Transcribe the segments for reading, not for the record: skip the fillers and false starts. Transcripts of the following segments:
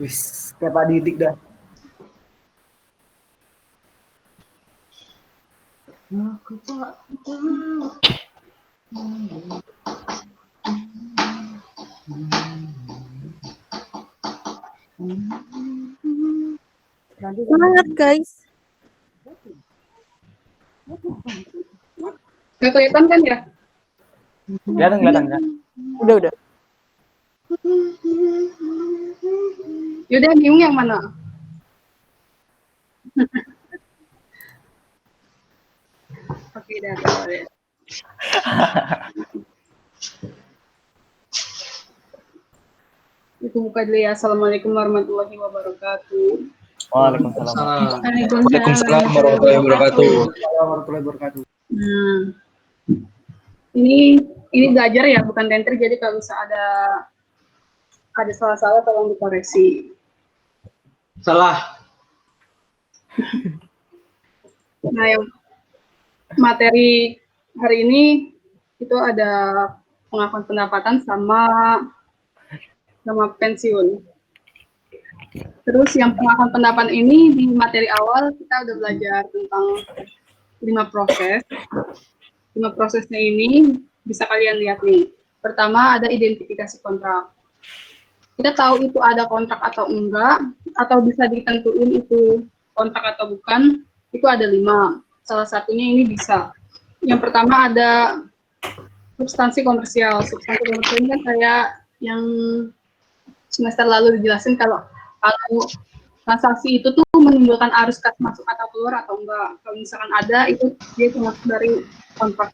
Wis, kayak Pak Didik dah. Aku tak tahu. Semangat guys. Gak kelihatan kan ya? Kelihatan kan? Udah. Yaudah, Nyung yang mana? Oke, dah. Itu buka dulu ya. Assalamualaikum warahmatullahi wabarakatuh. Waalaikumsalam. Waalaikumsalam warahmatullahi wabarakatuh. Warahmatullahi wabarakatuh. Ini belajar ya, bukan tenter. Jadi kalau misalnya ada salah-salah tolong dikoreksi. Salah. Nah, yang materi hari ini itu ada pengakuan pendapatan sama pensiun. Terus yang pengakuan pendapatan ini di materi awal kita udah belajar tentang 5 proses. 5 prosesnya ini bisa kalian lihat nih. Pertama ada identifikasi kontrak. Kita tahu itu ada kontrak atau enggak, atau bisa ditentuin itu kontrak atau bukan, itu ada 5. Salah satunya ini bisa. Yang pertama ada substansi komersial. Substansi komersial ini kan kayak yang semester lalu dijelasin kalau transaksi itu tuh menimbulkan arus kas masuk atau keluar atau enggak. Kalau misalkan ada, itu dia termasuk dari kontrak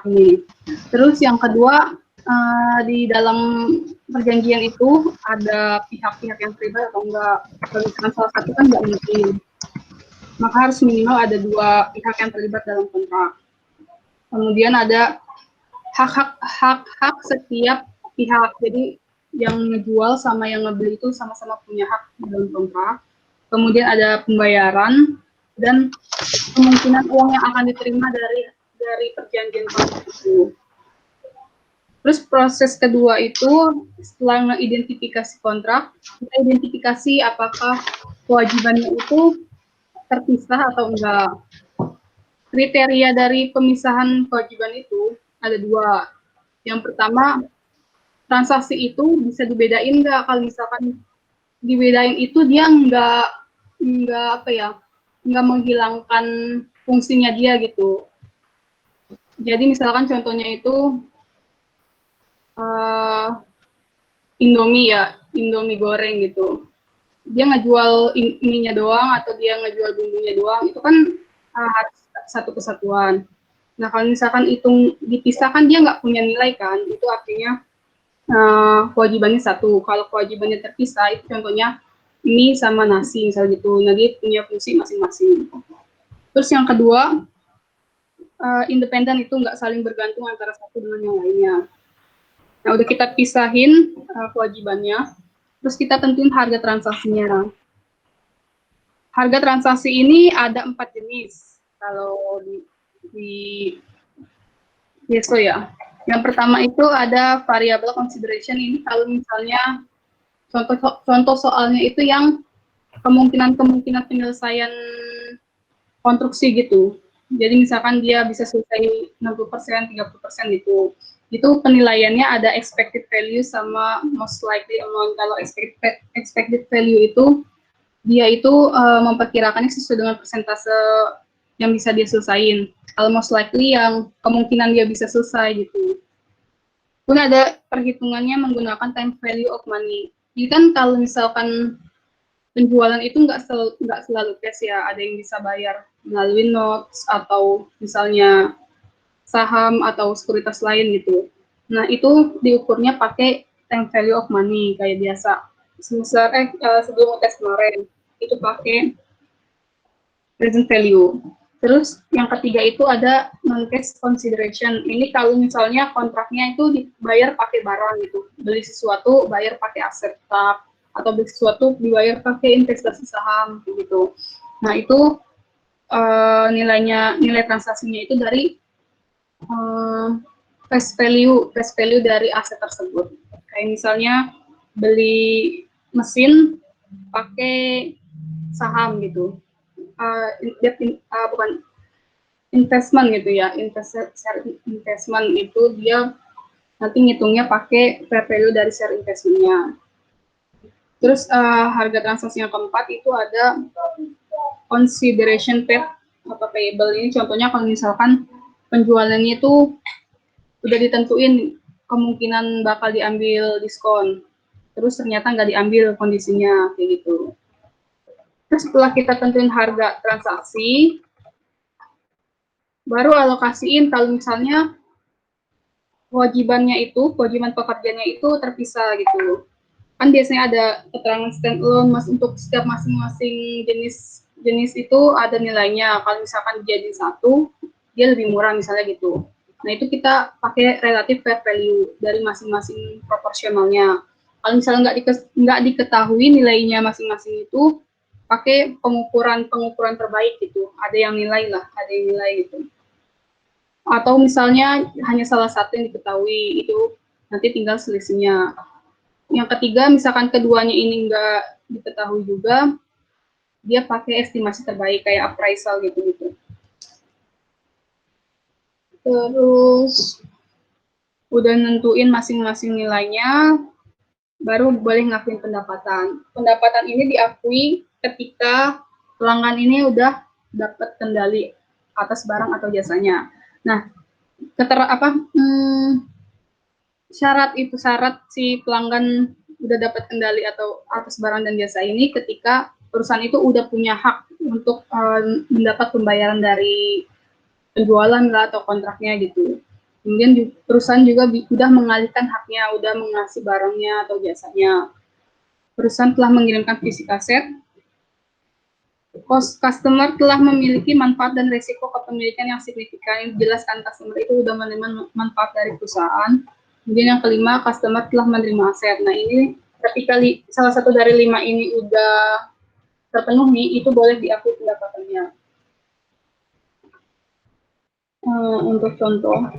ini. Terus yang kedua, di dalam perjanjian itu ada pihak-pihak yang terlibat atau enggak. Kalau misalkan salah satu kan enggak mungkin. Maka harus minimal ada 2 pihak yang terlibat dalam kontrak. Kemudian ada hak-hak setiap pihak. Jadi yang ngejual sama yang ngebeli itu sama-sama punya hak dalam kontrak. Kemudian ada pembayaran dan kemungkinan uang yang akan diterima dari perjanjian kontrak itu. Terus proses kedua itu setelah mengidentifikasi kontrak, kita identifikasi apakah kewajibannya itu terpisah atau enggak. Kriteria dari pemisahan kewajiban itu ada 2. Yang pertama, transaksi itu bisa dibedain nggak? Kalau misalkan dibedain itu dia nggak menghilangkan fungsinya dia gitu. Jadi misalkan contohnya itu Indomie goreng gitu. Dia ngejual ininya doang atau dia ngejual bumbunya doang, itu kan harus satu kesatuan. Nah kalau misalkan itu dipisahkan dia nggak punya nilai kan, itu artinya kewajibannya satu. Kalau kewajibannya terpisah, itu contohnya mie sama nasi misalnya gitu. Nah dia punya fungsi masing-masing. Terus yang kedua, independen, itu nggak saling bergantung antara satu dengan yang lainnya. Nah udah kita pisahin kewajibannya, terus kita tentuin harga transaksinya. Harga transaksi ini ada 4 jenis kalau di Yeso ya. Yang pertama itu ada variable consideration. Ini kalau misalnya contoh soalnya itu yang kemungkinan penyelesaian konstruksi gitu. Jadi misalkan dia bisa selesai 60%, 30% gitu. Itu penilaiannya ada expected value sama most likely amount. Kalau expected value itu dia itu memperkirakannya sesuai dengan persentase yang bisa dia selesain. Kalau most likely yang kemungkinan dia bisa selesai gitu. Pun ada perhitungannya menggunakan time value of money. Jadi kan kalau misalkan penjualan itu nggak selalu cash ya, ada yang bisa bayar melalui notes atau misalnya saham atau sekuritas lain gitu. Nah itu diukurnya pakai time value of money kayak biasa. Sebelum tes kemarin itu pakai present value. Terus yang ketiga itu ada non-cash consideration. Ini kalau misalnya kontraknya itu dibayar pakai barang gitu. Beli sesuatu bayar pakai aset tetap, atau beli sesuatu dibayar pakai investasi saham gitu. Nah, itu nilai transaksinya itu dari face value dari aset tersebut. Kayak misalnya beli mesin pakai saham gitu. Bukan investment gitu ya, investment itu dia nanti ngitungnya pakai fair value dari share investmentnya. Terus harga transaksi yang keempat itu ada consideration paid atau payable. Ini contohnya kalau misalkan penjualannya itu udah ditentuin kemungkinan bakal diambil diskon, terus ternyata nggak diambil kondisinya kayak gitu. Terus setelah kita tentuin harga transaksi, baru alokasiin kalau misalnya kewajiban pekerjaannya itu terpisah gitu. Kan biasanya ada keterangan standalone untuk setiap masing-masing jenis itu ada nilainya. Kalau misalkan jadi satu, dia lebih murah misalnya gitu. Nah itu kita pakai relative fair value dari masing-masing proporsionalnya. Kalau misalnya nggak diketahui nilainya masing-masing itu, pakai pengukuran terbaik gitu. Ada yang nilai gitu. Atau misalnya hanya salah satu yang diketahui, itu nanti tinggal selisihnya. Yang ketiga, misalkan keduanya ini nggak diketahui juga, dia pakai estimasi terbaik kayak appraisal gitu. Terus udah nentuin masing-masing nilainya, baru boleh ngakuin pendapatan. Pendapatan ini diakui ketika pelanggan ini udah dapat kendali atas barang atau jasanya. Nah, syarat si pelanggan udah dapat kendali atau atas barang dan jasa ini ketika perusahaan itu udah punya hak untuk mendapat pembayaran dari penjualan lah atau kontraknya gitu. Kemudian perusahaan juga udah mengalihkan haknya, udah mengasih barangnya atau jasanya. Perusahaan telah mengirimkan fisik aset. Customer telah memiliki manfaat dan risiko kepemilikan yang signifikan. Jelaskan customer itu udah menerima manfaat dari perusahaan. Kemudian yang kelima, customer telah menerima aset. Nah ini ketika salah satu dari 5 ini udah terpenuhi, itu boleh diakui pendapatannya. Untuk contoh.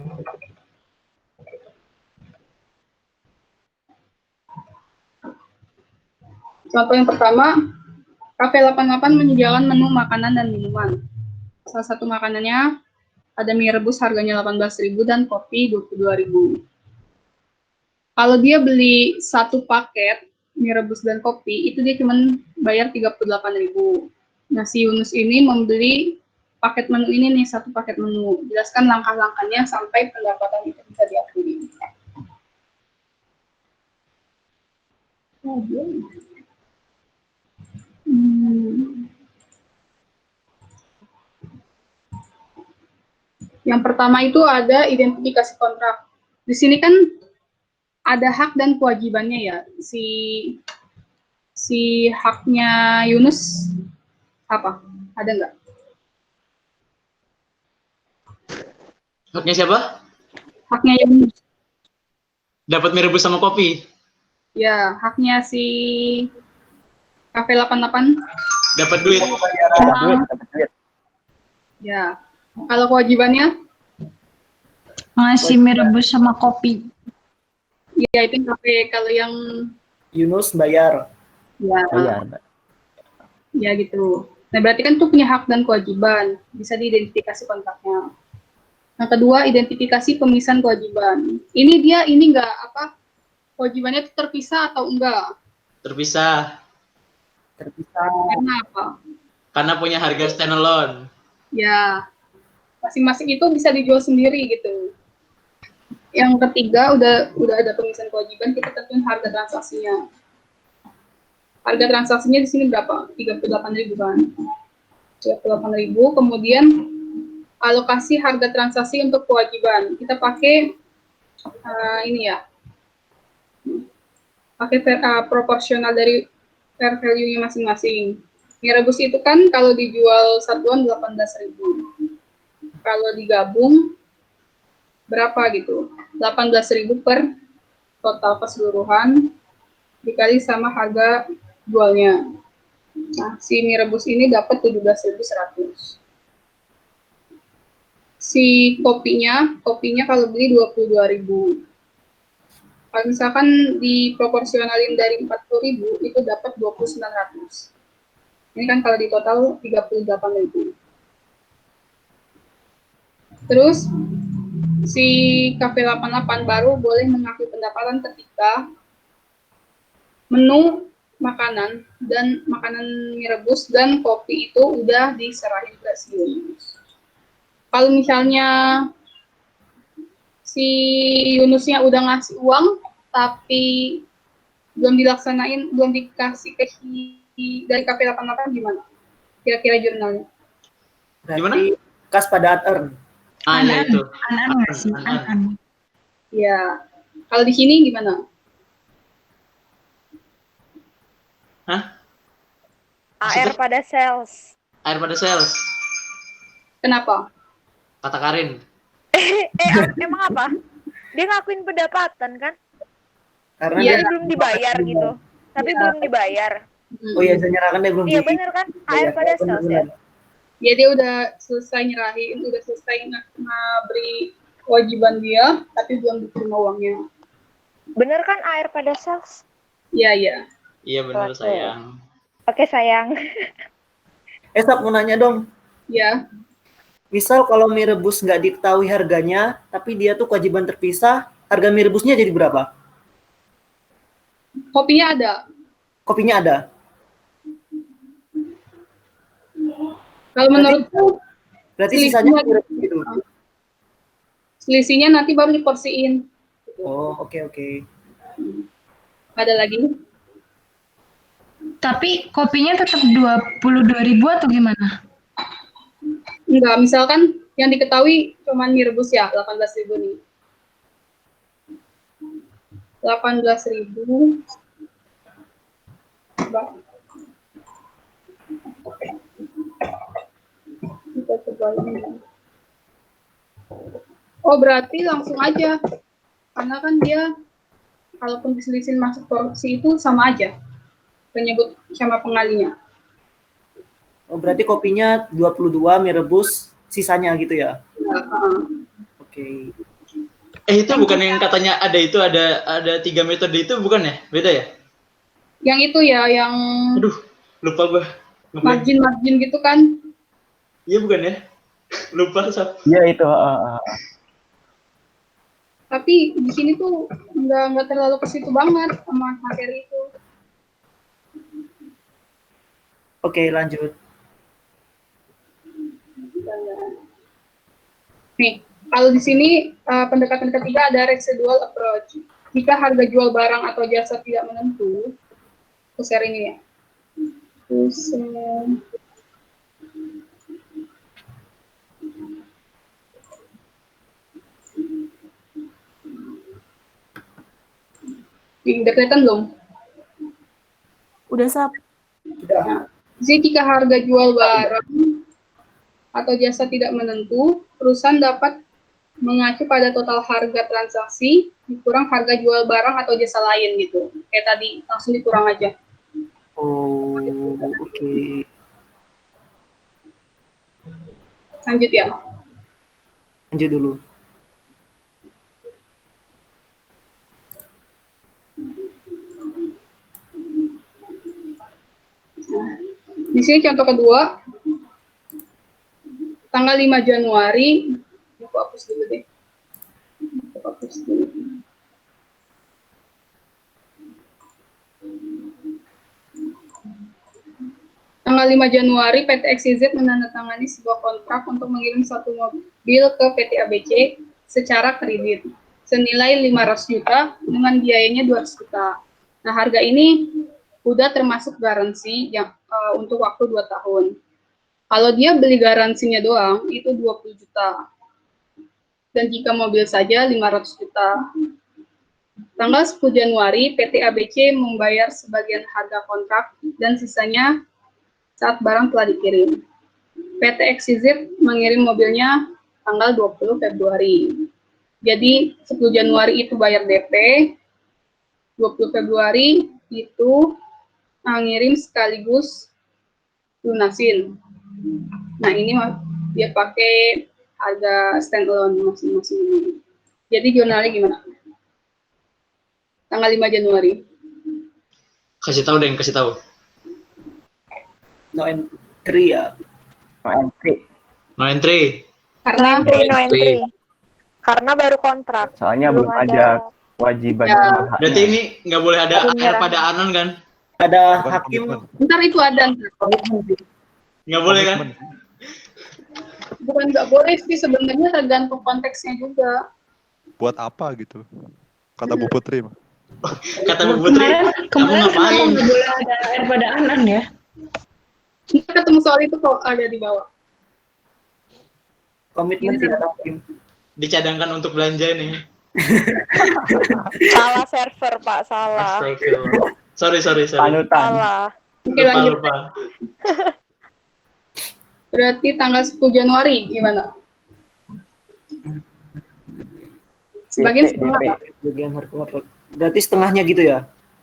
Contoh yang pertama, Cafe 88 menyediakan menu makanan dan minuman. Salah satu makanannya ada mie rebus harganya 18.000 dan kopi 22.000. Kalau dia beli satu paket mie rebus dan kopi, itu dia cuma bayar 38.000. Nah, si Yunus ini membeli paket menu ini nih, satu paket menu. Jelaskan langkah-langkahnya sampai pendapatan itu bisa diakui. Yang pertama itu ada identifikasi kontrak. Di sini kan ada hak dan kewajibannya ya. Si haknya Yunus apa? Ada nggak? Haknya siapa? Haknya Yunus. Dapat mie rebus sama kopi. Ya, haknya si Cafe 88. Dapat duit. Dapat duit. Ya. Kalau kewajibannya? Ngasih mie rebus sama kopi. Ya, itu cafe. Kalau yang Yunus bayar. ya, Bayar. ya gitu. Nah, berarti kan itu punya hak dan kewajiban. Bisa diidentifikasi kontraknya. Yang kedua, identifikasi pemisahan kewajiban. Ini enggak kewajibannya itu terpisah atau enggak? Terpisah. Karena apa? Karena punya harga standalone. Ya, masing-masing itu bisa dijual sendiri gitu. Yang ketiga, udah ada pemisahan kewajiban, kita tentuin harga transaksinya. Harga transaksinya di sini berapa? 38.000 kan? 38.000, kemudian alokasi harga transaksi untuk kewajiban. Kita pakai pakai proporsional dari fair value-nya masing-masing. Mie rebus itu kan kalau dijual satuan 18.000. Kalau digabung berapa gitu? 18.000 per total keseluruhan dikali sama harga jualnya. Nah, si mie rebus ini dapat 17.100. Si kopinya kalau beli 22.000. Kalau misalkan diproporsionalin dari 40.000 itu dapat 2.900. Ini kan kalau di total 38.000. Terus si Cafe 88 baru boleh mengakui pendapatan ketika menu makanan dan makanan mie rebus dan kopi itu udah diserahin ke si Yunus. Kalau misalnya si Yunusnya udah ngasih uang tapi belum dilaksanain, belum dikasih ke dari Cafe 88 gimana? Kira-kira jurnalnya. Berarti kas pada earn. Ah, ya itu. Anan nggak sih? Anan. Ya. Kalau di sini gimana? Hah? AR pada sales. Air pada sales. Kenapa? Kata Karin. Emang apa? Dia ngakuin pendapatan kan? Karena Iya, dia Belum dibayar gitu. Tapi Iya. belum dibayar. Oh iya, saya nyerahkan dia belum Iya bener kan? AR pada sales ya. Ya dia udah selesai nyerahin, udah selesai beri kewajiban dia, tapi belum diterima uangnya. Bener kan AR pada sales? Iya, iya. Iya benar Oke. sayang. Oke sayang. Sab, mau nanya dong. Ya, Misal kalau mie rebus nggak diketahui harganya, tapi dia tuh kewajiban terpisah, harga mie rebusnya jadi berapa? kopinya ada. Kopinya ada. Kalau menurutku Berarti Selisihnya- sisanya mie rebus gitu. selisihnya nanti baru diporsiin. Oh, oke. Ada lagi? Tapi kopinya tetap 22.000 atau gimana? Enggak, misalkan yang diketahui cuma mie rebus ya, 18.000 nih. 18.000. Coba. Kita coba ini. Oh, berarti langsung aja. Karena kan dia, kalaupun diselisin masuk porsi itu sama aja. Penyebut sama pengalinya. Oh, berarti kopinya 22, mie rebus, sisanya gitu ya? Oke. Itu bukan yang katanya ada 3 metode itu bukan ya? Beda ya? Yang itu ya, yang Aduh, lupa gua. margin gitu kan. Iya bukan ya? Lupa Sab. Iya itu. Tapi di sini tuh nggak terlalu ke situ banget sama materi itu. Oke, lanjut. Nih, kalau di sini pendekatan ketiga ada residual approach. Jika harga jual barang atau jasa tidak menentu, aku share ini ya. Terus, udah kelihatan belum? Udah Sab. Jadi jika harga jual barang atau jasa tidak menentu, perusahaan dapat mengacu pada total harga transaksi dikurang harga jual barang atau jasa lain gitu. Kayak tadi, langsung dikurang aja. Oh, oke. Lanjut ya. Lanjut dulu. Di sini contoh kedua, tanggal 5 Januari, aku hapus dulu deh. Aku hapus dulu. Tanggal 5 Januari, PT XYZ menandatangani sebuah kontrak untuk mengirim satu mobil ke PT ABC secara kredit senilai 500 juta dengan biayanya 200 juta. Nah, harga ini udah termasuk garansi yang untuk waktu 2 tahun. Kalau dia beli garansinya doang, itu 20 juta. Dan jika mobil saja, 500 juta. Tanggal 10 Januari, PT ABC membayar sebagian harga kontrak dan sisanya saat barang telah dikirim. PT XYZ mengirim mobilnya tanggal 20 Februari. Jadi 10 Januari itu bayar DP, 20 Februari itu ngirim sekaligus lunasin. Nah ini dia pakai harga standalone masing-masing. Jadi jurnalnya gimana? tanggal 5 Januari. Kasih tahu deh, kasih tahu. No entry ya. No entry. No entry. Karena No entry. Karena baru kontrak. Soalnya belum ada kewajiban Ya. penyerahannya. Berarti ini nggak boleh ada Belum AR nyerah. pada Anon kan? Ada Bukan hakim komitmen. ntar itu ada. komitmen sih. Nggak boleh kan? Komitmen. Bukan nggak boleh sih, sebenarnya tergantung konteksnya juga. Buat apa gitu? Kata Bu Putri mah. Kata Bu Putri, kamu Kemarin kenapa ngapain? nggak boleh ada air pada anan ya? Kita ketemu soal itu kok ada di bawah. Komitmen sih kata hakim. Dicadangkan untuk belanja nih. Salah server, Pak, salah. Astagfirullah. Sorry. Panutan. Salah. Oke, lanjut. Lupa. Berarti tanggal 10 Januari gimana? Sebagian setengah. DP Bagian hardcover. Berarti setengahnya gitu ya?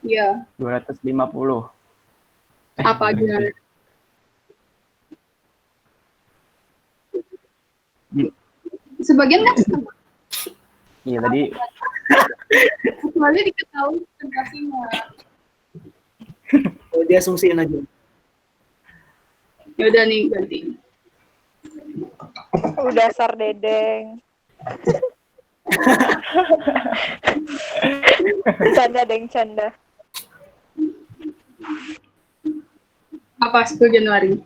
Iya, 250. apa aja? Sebagian kan setengah. Iya tadi Kecuali diketahui presentasinya. Dia asumsiin aja. Ya udah nih ganti. Dasar dedeng. Canda deng, canda. Apa 10 Januari?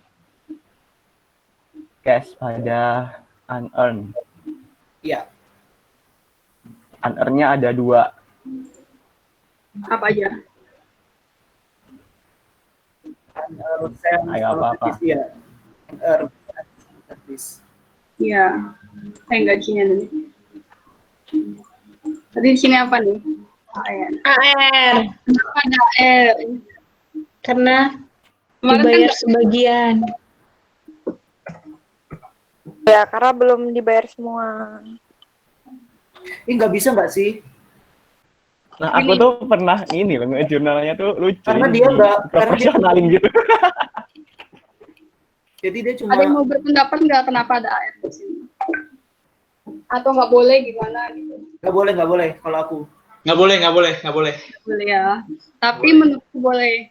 cash pada unearned. Iya. Unearned-nya ada 2. Apa aja? Ayo, apa-apa. Iya. Service. Iya. Gajinya nih. Tadi di sini apa nih? AR. AR Kenapa ada AR? karena Kemarin dibayar kan sebagian. Ya, karena belum dibayar semua. Ini nggak bisa nggak sih? Nah, aku tuh pernah ini loh, jurnalnya tuh lucu. Karena dia nggak- karena dia- profesionalin gitu. Jadi dia cuma ada yang mau berpendapat nggak kenapa ada AR di sini? Atau nggak boleh gimana gitu? nggak boleh kalau aku. Nggak boleh. Boleh ya. Tapi menurutku boleh.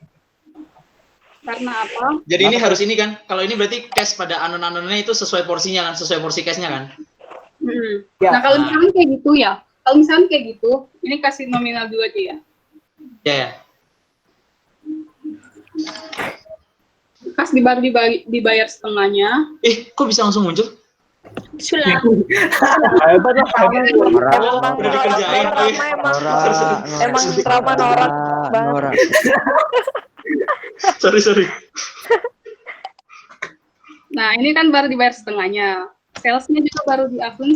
Karena apa? Jadi ini harus ini kan, kalau ini berarti cash pada anon-anonnya itu sesuai porsinya kan, sesuai porsi cashnya kan? Ya. Nah kalau misalnya kayak gitu ya, kalau misalnya kayak gitu, ini kasih nominal dulu aja ya. Ya. Kas baru dibayar setengahnya. Kok bisa langsung muncul? Sulam. Emang Udah dikerjain, emang drama norak banget. Sorry. Nah ini kan baru dibayar setengahnya. Salesnya juga baru diakun.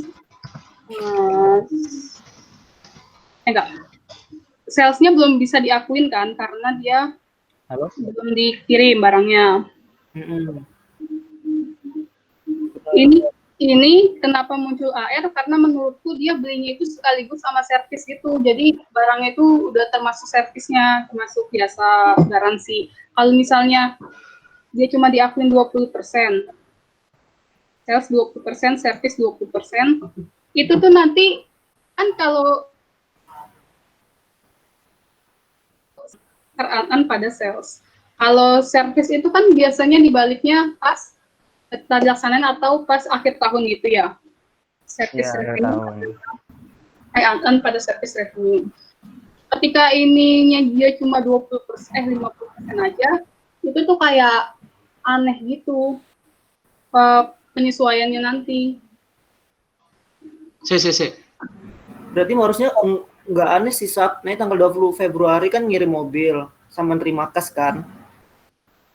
Enggak. Salesnya belum bisa diakuin kan, karena dia Halo? belum dikirim barangnya. Mm-mm. Ini kenapa muncul AR? Karena menurutku dia belinya itu sekaligus sama servis gitu. Jadi barangnya itu udah termasuk servisnya, termasuk biasa garansi. Kalau misalnya dia cuma diakuin 20%, sales 20%, servis 20%, itu tuh nanti kan kalau teran pada sales. Kalau servis itu kan biasanya dibaliknya pas dilaksanain atau pas akhir tahun gitu ya. Service Iya, akhir revenue. tahun. Pada service revenue. Ketika ininya dia cuma 20%, 50% aja, itu tuh kayak aneh gitu penyesuaiannya nanti. Berarti harusnya nggak aneh sih saat tanggal 20 Februari kan ngirim mobil sama terima kas kan.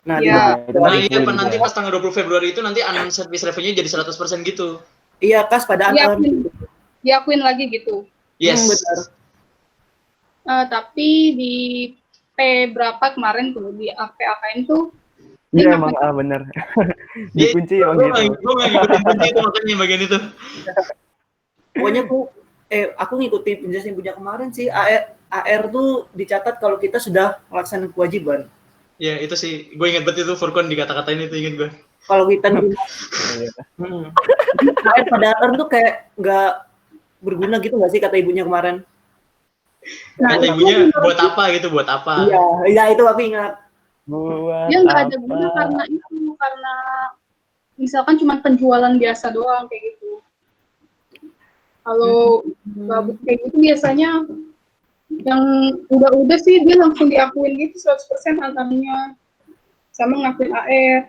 Nah, Iya. Nah iya, nanti pas tanggal 20 Februari itu nanti anon service revenue jadi 100% gitu. iya kas pada Diakuin lagi gitu. Yes. benar. Tapi di P berapa kemarin tuh di APAKN tuh Iya emang bener. Dikunci emang gitu. Gue nggak ngikutin kunci itu makanya bagian itu. Pokoknya aku ngikutin penjelasan punya kemarin sih AR tuh dicatat kalau kita sudah melaksanakan kewajiban. Ya itu sih, gue inget banget itu Furkon dikata-katain itu, inget gue. Kalau kita AR pada AR tuh kayak nggak berguna gitu nggak sih kata ibunya kemarin? Nah, Kata itu ibunya menurut buat apa gitu, buat apa? Iya, iya itu aku ingat. Buat dia nggak ada apa? guna karena misalkan cuma penjualan biasa doang kayak gitu. Kalau gabut kayak gitu biasanya yang udah sih dia langsung diakuin gitu 100% angkanya sama ngakuin AR.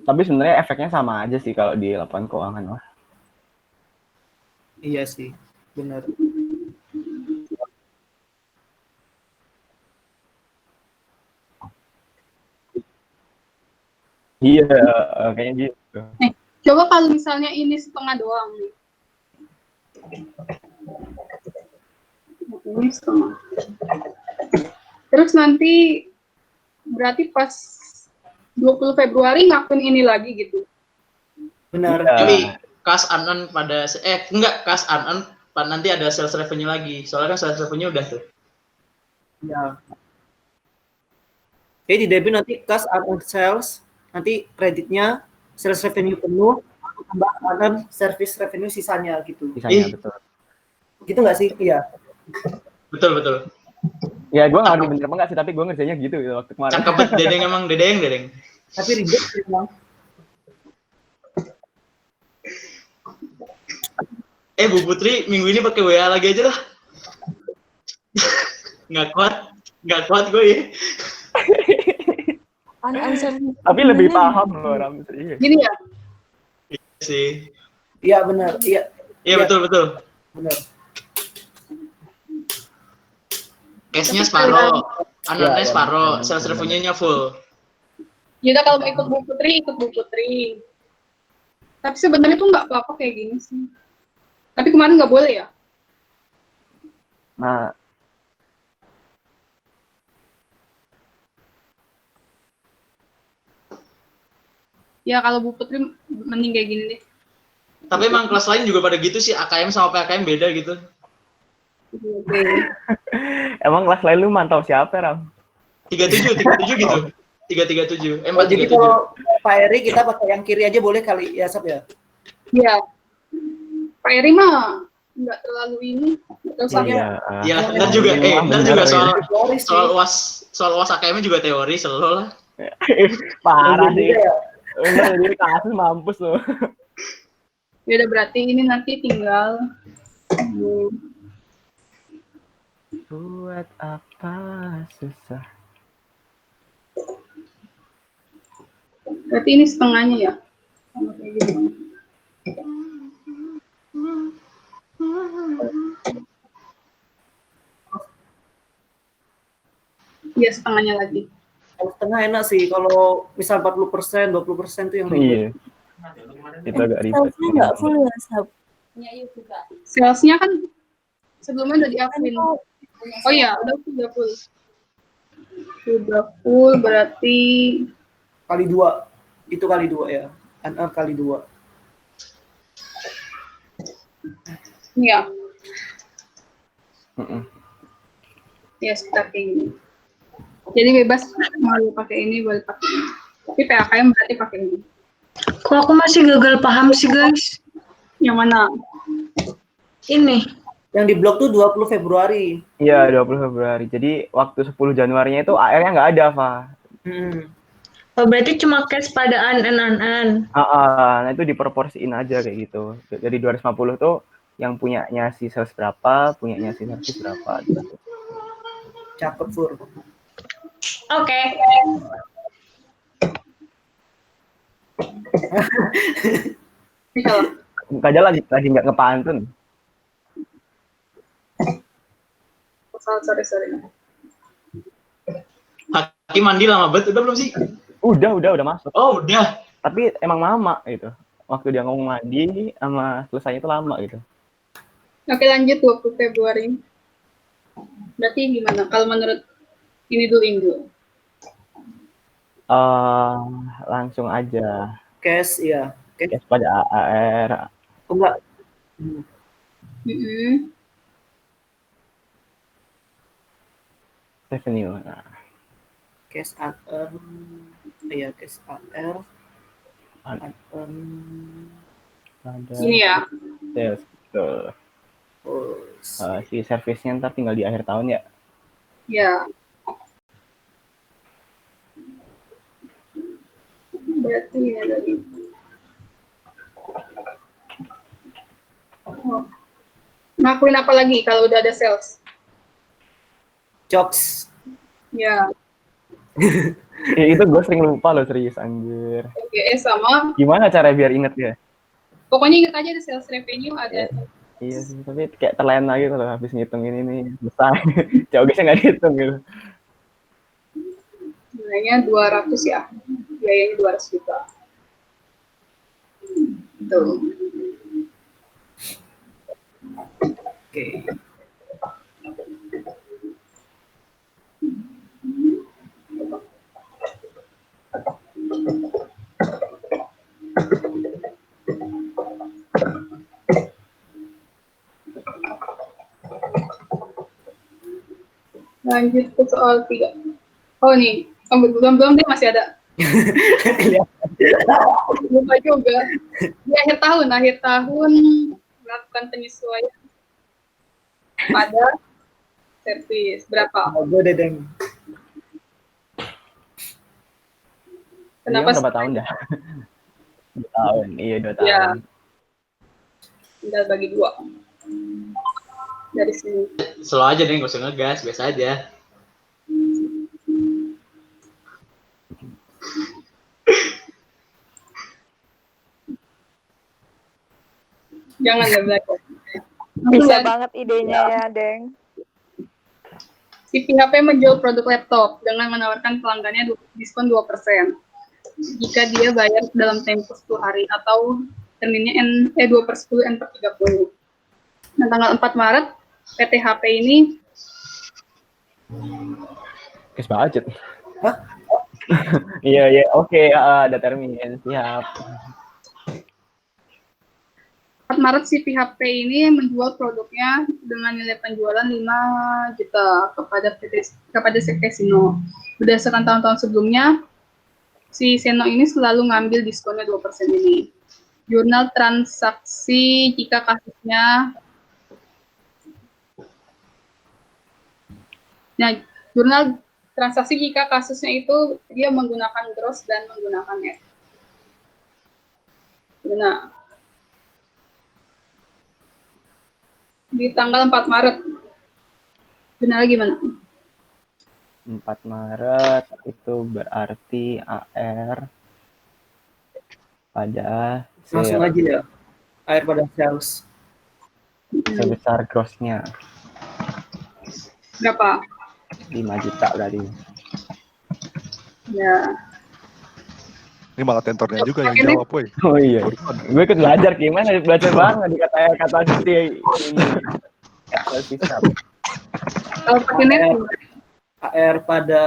Tapi sebenarnya efeknya sama aja sih kalau di lapangan keuangan lah. Iya sih, benar. Iya, kayaknya gitu. Coba kalau misalnya ini setengah doang nih. Ini setengah. Terus nanti berarti pas 20 Februari ngakuin ini lagi gitu. Benar. Iya. Tapi kas anon pada enggak kas anon nanti ada sales revenue lagi. Soalnya kan sales revenue udah tuh. Ya. Jadi di debit nanti kas akan sales, nanti kreditnya sales revenue penuh, tambah akan service revenue sisanya gitu. Sisanya betul. Gitu nggak sih? Iya. Betul. Ya gue nggak ngerti bener apa nggak sih, tapi gue ngerjainnya gitu waktu kemarin. Cakep banget Dedeng emang Dedeng. Tapi ribet sih memang. Bu Putri minggu ini pakai WA lagi aja lah. Nggak kuat gue ya. Tapi lebih paham loh Ram. Gini ya, Sih. Iya benar. Iya. Iya betul. Benar. Cashnya separuh, anonnya Iya, separuh, iya. sales revenue-nya full. jadi kalau mau ikut Bu Putri. Tapi sebenarnya tuh nggak apa-apa kayak gini sih. Tapi kemarin nggak boleh ya. Nah, Ya kalau Bu Putri mending kayak gini deh. Tapi emang kelas lain juga pada gitu sih, AKM sama PKM beda gitu. emang kelas lain lu mantau siapa Ram? 37 gitu. 337. Jadi kalau Pak Eri kita pakai yang kiri aja boleh kali ya, Sab ya? Iya. Pak Eri mah nggak terlalu ini. Nggak usah. Iya, ntar juga soal UAS AKM juga teori selalu lah. Parah sih. Ya. Bener, jadi kasus mampus loh. Ya udah berarti ini nanti tinggal Buat apa susah? berarti ini setengahnya ya. Sama kayak gitu. Iya setengahnya lagi. Kalau setengah enak sih, kalau misal 40%, 20% tuh yang ribet. Iya. Itu agak ribet. Salesnya nggak full ya, Sab? Salesnya kan sebelumnya udah diakuin. Oh iya, udah full. Udah full berarti Kali 2. Itu kali 2 ya. NR kali 2. ya. Mm-mm. Ya sekitar kayak gini. Jadi bebas mau pakai ini boleh pakai ini. Tapi PAKM berarti pakai ini. Kok aku masih gagal paham sih guys? Yang mana? Ini. Yang di blok tuh 20 Februari. Iya, 20 Februari. Jadi waktu 10 Januarinya itu AR-nya nggak ada, Fa. Oh, berarti cuma cash pada an. Nah itu diproporsiin aja kayak gitu. Jadi 250 tuh yang punyanya si sales berapa, punyanya si service berapa gitu. Cakep, Fur. Oke. Bisa. Kajal lagi nggak ngepantun. Sorry. Hakim mandi lama banget, udah belum sih? Udah masuk. Oh udah. Tapi emang lama gitu. Waktu dia ngomong mandi sama selesainya itu lama gitu. Oke lanjut 20 Februari. Berarti gimana? Kalau menurut ini dulu. Langsung aja. Cash, ya. Cash pada AR. Oh, enggak. Revenue. Nah. Cash AR. Iya, cash AR. Ada Ini ya. sales. Betul. Oh, si servisnya ntar tinggal di akhir tahun ya. Ya. Berarti ya dari. Oh. Ngakuin apa lagi kalau udah ada sales? Jokes. Ya. Itu gue sering lupa loh, serius anjir. OGS sama. Gimana cara biar inget ya? Pokoknya ingat aja ada sales revenue ada. Iya sih, tapi kayak terlena gitu loh habis ngitung ini nih besar. Jauhnya nggak dihitung gitu. Nilainya 200 ya. Biayanya 200 juta. Tuh. Oke. Lanjut ke soal 3. Oh nih, belum deh masih ada. Lupa juga. Di akhir tahun melakukan penyesuaian pada servis berapa? Oh, gue Dedeng. Kenapa? Berapa tahun dah? 2 tahun, iya 2 tahun. Ya. Tinggal bagi 2. Dari sini. Slow aja deh, nggak usah ngegas, biasa aja. Jangan belajar. Bisa banget idenya ya, Deng. Si PHP menjual produk laptop dengan menawarkan pelanggannya diskon 2% jika dia bayar dalam tempo 10 hari atau terminnya 2/10 N/30. Nah, tanggal 4 Maret, PT HP ini Kes budget. Hah? Iya, oke, ada termin, siap. 4 Maret si PHP ini menjual produknya dengan nilai penjualan 5 juta kepada PT Sino. Berdasarkan tahun-tahun sebelumnya, si Seno ini selalu ngambil diskonnya 2% ini. Jurnal transaksi jika kasusnya jurnal transaksi jika kasusnya itu dia menggunakan gross dan menggunakan net. Nah, di tanggal 4 Maret. Benar gimana? 4 Maret itu berarti AR pada Langsung aja ya. Air pada sales. sebesar grossnya Berapa? 5 juta berarti. Ya. Ini malah tentornya juga yang jawab, woy. Oh iya, gue ikut belajar gimana, belajar banget di kata si ini. Kalau pakai net, AR pada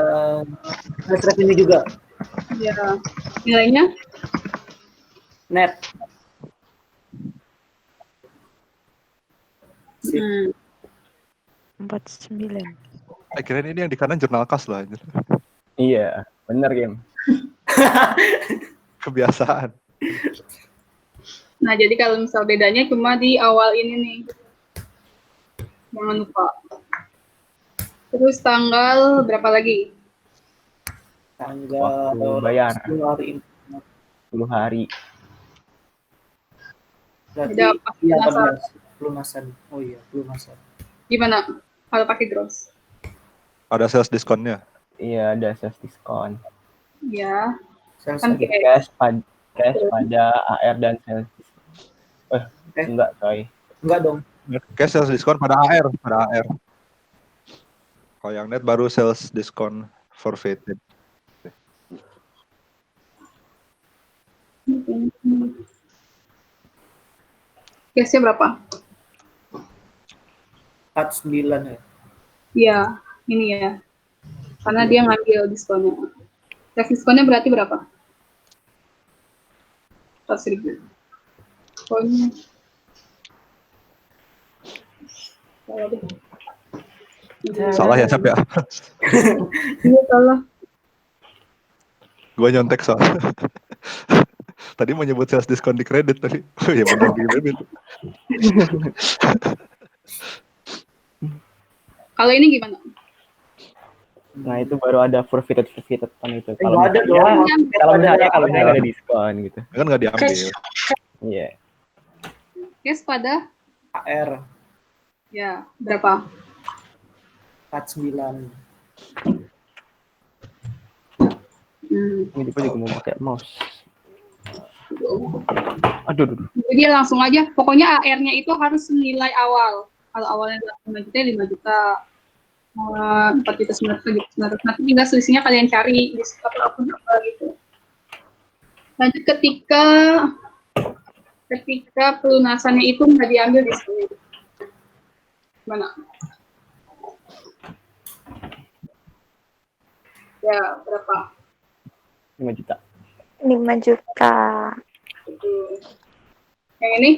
sales revenue juga. ya nilainya Net. hmm, 49. Kirain ini yang di kanan jurnal kas lah. Anjir. Iya, bener game. Kebiasaan. Nah, jadi kalau misal bedanya cuma di awal ini nih. Jangan lupa. Terus tanggal berapa lagi? Tanggal Waktu bayar 10 hari ini. 10 hari. Berarti Ada apa? iya, Pelunasan. 14. Pelunasan. Oh iya, pelunasan. Gimana kalau pakai gross? Ada sales diskonnya. Iya, ada sales diskon. Ya, Sales kan revenue. Cash pada AR dan sales diskon. Enggak, coy. Enggak dong. Cash sales diskon pada AR. Kalau yang net baru sales diskon forfeited. cashnya berapa? 49 ya. Iya, ini ya. Karena dia ngambil diskonnya. Cash diskonnya berarti berapa? 100.000. Pokoknya. Salah deh. Salah ya, Cap ya? Iya, salah. Gue nyontek soalnya. Tadi mau nyebut sales diskon di kredit tadi. Oh ya benar di debit. Kalau ini gimana? Nah itu baru ada forfeited kan itu. Nggak ada misalnya- dong. kalau misalnya nggak ada diskon gitu. Kan nggak diambil. Iya. Cash pada AR ya berapa? 49. Ini juga mau pakai mouse. Aduh. Jadi langsung aja, pokoknya AR-nya itu harus nilai awal. Kalau awalnya 5 juta, 5 juta. 4 juta 900. Nanti tinggal selisihnya kalian cari di akun apa gitu. Lanjut ketika pelunasannya itu nggak diambil di sini. Mana? Ya, berapa? 5 juta. 5 juta. Yang ini?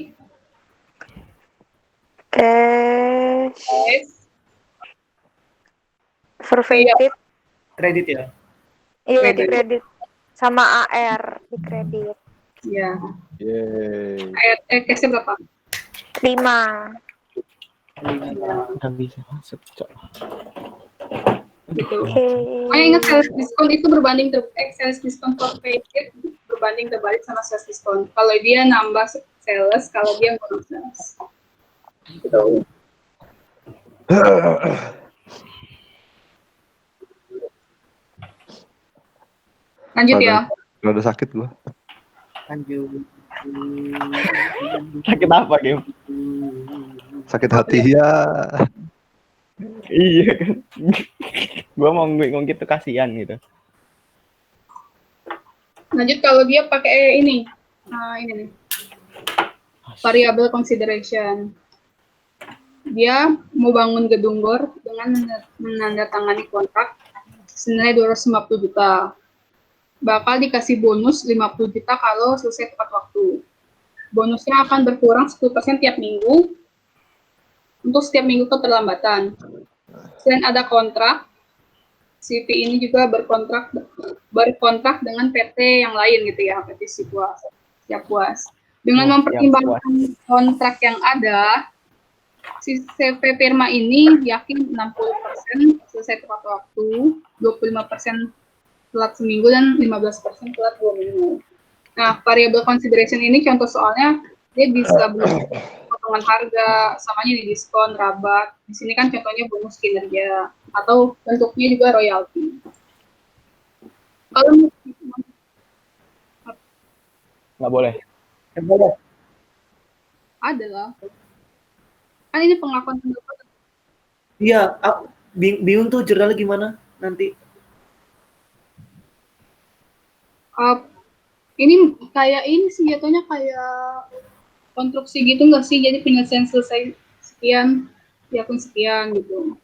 Cash. Yes. Forfeited. Kredit ya? Iya, Kredit. di kredit. Sama AR di kredit. Ya. Yeay. Cashnya berapa? 5. Nggak bisa masuk. Cok. Gitu. Oke. Makanya ingat sales diskon itu sales diskon forfeited berbanding terbalik sama sales diskon. Kalau dia nambah sales, kalau dia ngurang sales. Gitu. Lanjut ya. Rada sakit gua. Lanjut. Sakit apa, Kim? Sakit hati ya. Iya kan. Gua mau ngomong gitu kasihan gitu. Lanjut kalau dia pakai ini. Nah, ini nih. Variable consideration. Dia mau bangun gedung GOR dengan menandatangani kontrak senilai 250 juta. Bakal dikasih bonus 50 juta kalau selesai tepat waktu. Bonusnya akan berkurang 10% tiap minggu untuk setiap minggu keterlambatan. Selain ada kontrak, CV ini juga berkontrak dengan PT yang lain gitu ya, PT Siapuas. Dengan mempertimbangkan kontrak yang ada, si CV Firma ini yakin 60% selesai tepat waktu, 25% telat seminggu, dan 15% telat 2 minggu. Nah, variable consideration ini contoh soalnya dia bisa potongan harga, samanya di diskon, rabat. Di sini kan contohnya bonus kinerja, atau bentuknya juga royalti. Kalau Nggak boleh. ada lah. Kan ini pengakuan pendapatan. Iya, bingung tuh jurnalnya gimana nanti. Ini kayak ini sih jatuhnya kayak konstruksi gitu nggak sih? Jadi penyelesaian selesai sekian, di akun sekian gitu.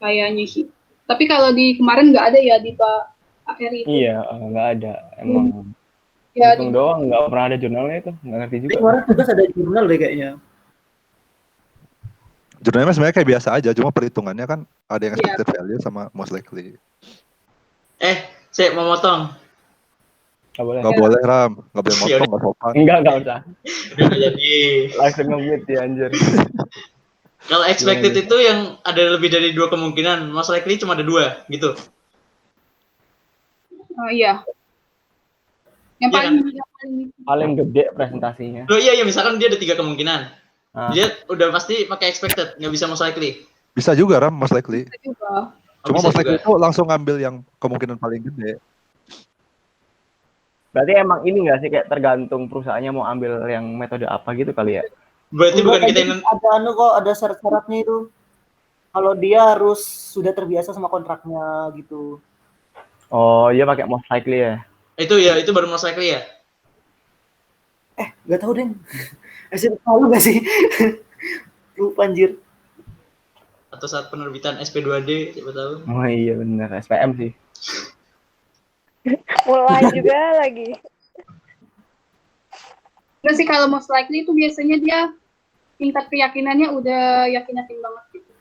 Kayaknya sih. Tapi kalau di kemarin nggak ada ya di Pak AR itu. Iya, nggak ada. Emang Ya, hitung doang, nggak pernah ada jurnalnya itu. Nggak ngerti Tapi juga. kemarin tugas ada jurnal deh kayaknya. Jurnalnya sebenarnya kayak biasa aja, cuma perhitungannya kan ada yang Iya. expected value sama most likely. Saya mau motong. Nggak boleh. Nggak boleh Ram, nggak boleh Ya motong, nggak sopan. Nggak usah. Udah nggak jadi. Langsung nge-mute ya, anjir. Kalau expected itu yang ada lebih dari 2 kemungkinan, most likely cuma ada 2 gitu. Iya. Yang Iya paling, kan? yang paling Paling gede presentasinya. Loh iya, misalkan dia ada 3 kemungkinan. Ah. Dia udah pasti pakai expected, nggak bisa most likely. Bisa juga Ram, most likely. bisa juga. Cuma bisa most likely juga. itu langsung ngambil yang kemungkinan paling gede. Berarti emang ini nggak sih kayak tergantung perusahaannya mau ambil yang metode apa gitu kali ya? Berarti bukan kita yang Ada kok, ada syarat-syaratnya itu. Kalau dia harus sudah terbiasa sama kontraknya gitu. Oh, iya pakai most likely ya. itu baru most likely ya. Gak tahu deh. Masih tahu gak sih? Lupa anjir. Atau saat penerbitan SP2D, siapa tahu. Oh iya bener, SPM sih. Mulai juga lagi. Nggak sih, kalau most likely itu biasanya dia tingkat keyakinannya udah yakin-yakin banget gitu.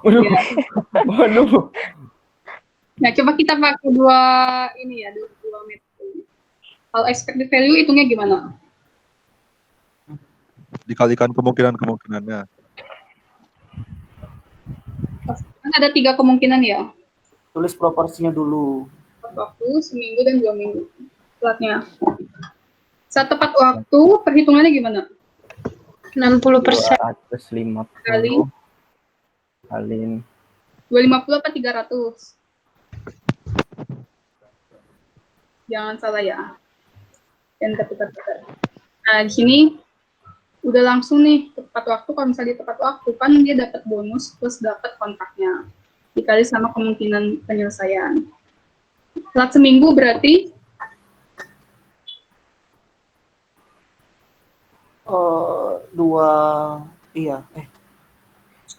Waduh. Ya. Waduh. Nah, coba kita pakai dua metode. Kalau expected value hitungnya gimana? dikalikan kemungkinannya. Kan ada 3 kemungkinan ya. Tulis proporsinya dulu. Tepat waktu seminggu dan 2 minggu. Telatnya. Saat tepat waktu, perhitungannya gimana? 60%. 250 Kali kaliin 250 apa 300? Jangan salah ya. Dan tepat. Nah, di sini udah langsung nih tepat waktu. Kalau misalnya di tepat waktu kan dia dapat bonus plus dapat kontraknya dikali sama kemungkinan penyelesaian. Telat seminggu berarti Iya.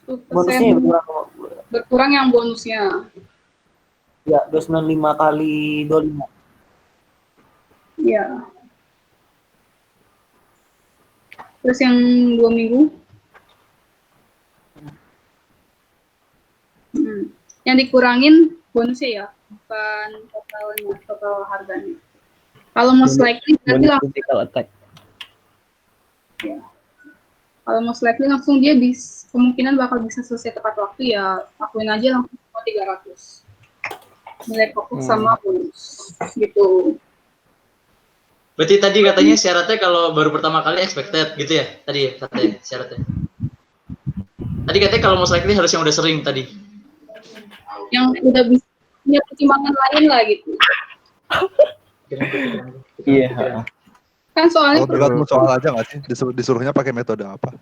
10% Bonusnya berkurang yang bonusnya. ya 295 kali 25. Ya. Terus yang 2 minggu. Yang dikurangin bonusnya ya, bukan total harganya. Kalau most likely berarti langsung, critical attack. ya. Kalau most likely langsung dia kemungkinan bakal bisa selesai tepat waktu ya, lakuin aja langsung 300. Nilai fokus sama bonus gitu. Berarti tadi katanya syaratnya kalau baru pertama kali expected gitu ya? Tadi ya katanya syaratnya. Tadi katanya kalau most likely harus yang udah sering tadi. Yang udah bisa punya pertimbangan lain lah gitu. Iya. Kan soalnya Kalau tergantung soal aja nggak sih? Disuruhnya pakai metode apa?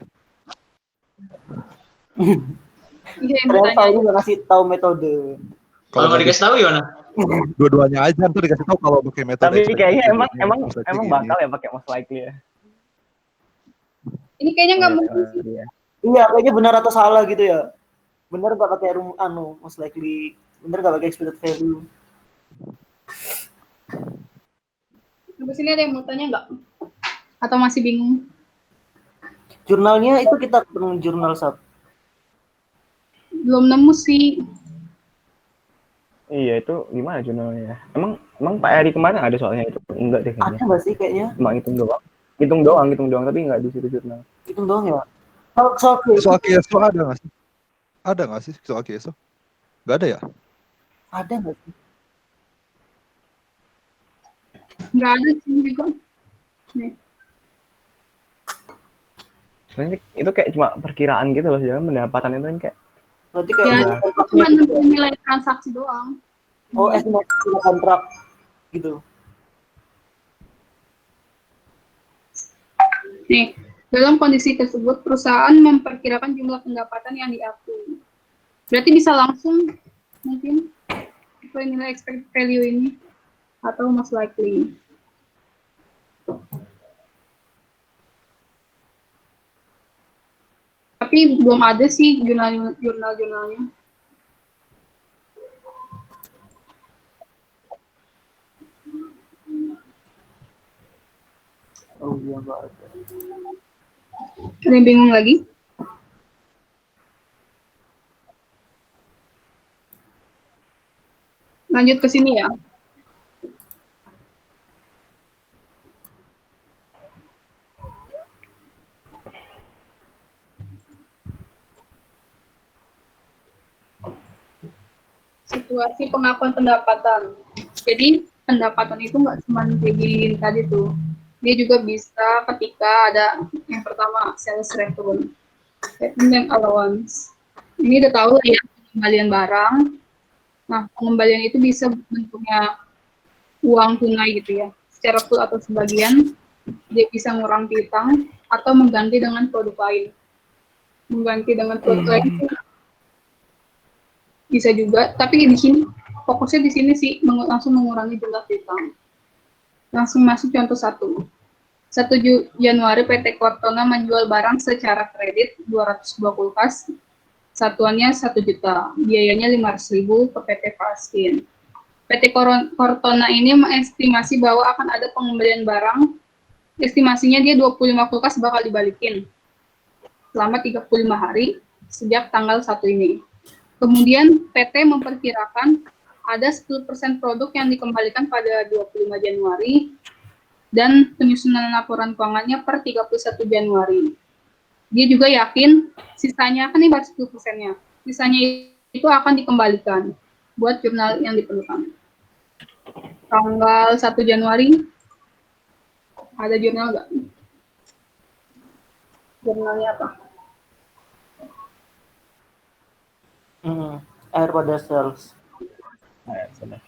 iya yang Ternyata bertanya. ini nggak ngasih tahu metode. Kalau nggak dikasih tahu gimana? Dua-duanya aja ntar dikasih tahu kalau pakai metode. Tapi kayaknya ekspektasi emang gini. bakal ya pakai most likely ya. Ini kayaknya nggak mungkin sih. Iya. Iya, kayaknya benar atau salah gitu ya. Benar nggak pakai most likely. Benar nggak pakai expected value. Habis ini ada yang mau tanya nggak? Atau masih bingung? Jurnalnya itu kita ketemu jurnal sub. Belum nemu sih. Iya itu gimana jurnalnya? Emang Pak Eri kemarin ada soalnya itu? Enggak deh Ada kayaknya. nggak sih kayaknya? Cuma hitung doang tapi enggak di situ jurnal. Itu doang ya. Kalau soal Soal KSO ada nggak sih? Ada nggak sih soal KSO? Nggak ada ya? ada nggak sih? Nggak ada sih juga. Nih. Sebenarnya itu kayak cuma perkiraan gitu loh, jangan pendapatan itu kan kayak Berarti Ya, kayak itu cuma nentuin nilai transaksi doang. estimasi kontrak gitu. Nih, dalam kondisi tersebut, perusahaan memperkirakan jumlah pendapatan yang diakui. Berarti bisa langsung mungkin sesuai nilai expected value ini atau most likely. Tapi belum ada sih jurnal-jurnalnya. Oh iya nggak ada. Ada yang bingung lagi? Lanjut ke sini ya. Situasi pengakuan pendapatan. Jadi pendapatan itu nggak cuma kayak gini tadi tuh. Dia juga bisa ketika ada yang pertama sales return, payment allowance. Ini udah tahu ya pengembalian barang. Nah, pengembalian itu bisa bentuknya uang tunai gitu ya, secara full atau sebagian. Dia bisa ngurang piutang atau mengganti dengan produk lain. Mengganti dengan produk lain bisa juga, tapi di sini fokusnya di sini sih langsung mengurangi jumlah piutang. Langsung masuk contoh 1 Januari PT Cortona menjual barang secara kredit 200 buah kulkas, satuannya 1 juta, biayanya 500.000 ke PT Faskin. PT Cortona ini mengestimasi bahwa akan ada pengembalian barang, estimasinya dia 25 kulkas bakal dibalikin selama 35 hari sejak tanggal 1 ini. Kemudian PT memperkirakan ada 10% produk yang dikembalikan pada 25 Januari dan penyusunan laporan keuangannya per 31 Januari. dia juga yakin sisanya kan ini baru 10%-nya. Sisanya itu akan dikembalikan buat jurnal yang diperlukan. Tanggal 1 Januari ada jurnal nggak? Jurnalnya apa? Air pada cells.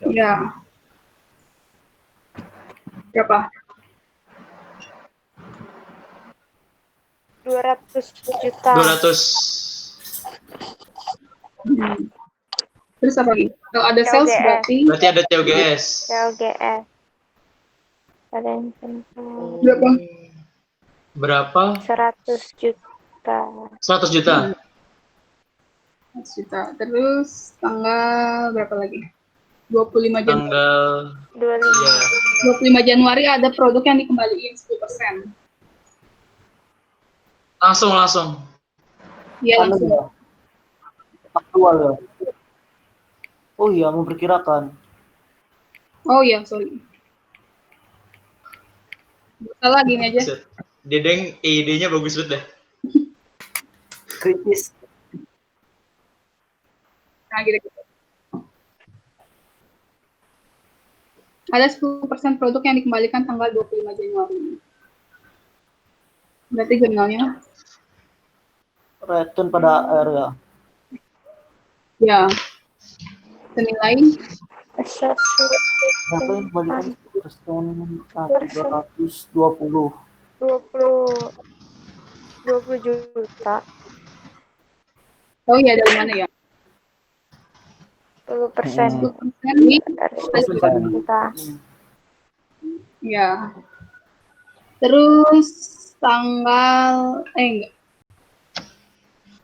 Ya. Berapa? 200 juta. 200. Terus apa lagi? Kalau ada sales LGS. berarti Berarti ada COGS. LGS. Ada inventory. berapa? Berapa? 100 juta. 100 juta. 100 juta. Terus tanggal berapa lagi? 25 Januari. Tanggal 25. ya. 25 Januari ada produk yang dikembaliin 10%. Langsung. Iya Anu langsung. ya? Aktual ya. Oh iya, memperkirakan. Oh iya, sorry. Salah gini aja. Set. Dedeng ide-nya bagus banget deh. Kritis. Nah, gitu. Ada 10% produk yang dikembalikan tanggal 25 Januari. Berarti jurnalnya? Return pada air ya. Ya. Senilai Berapa yang kembalikan 10%? 320. 20 juta. oh iya dari mana ya? 10% 10% nih. dari 10%. 10 juta. Ya. Terus tanggal enggak.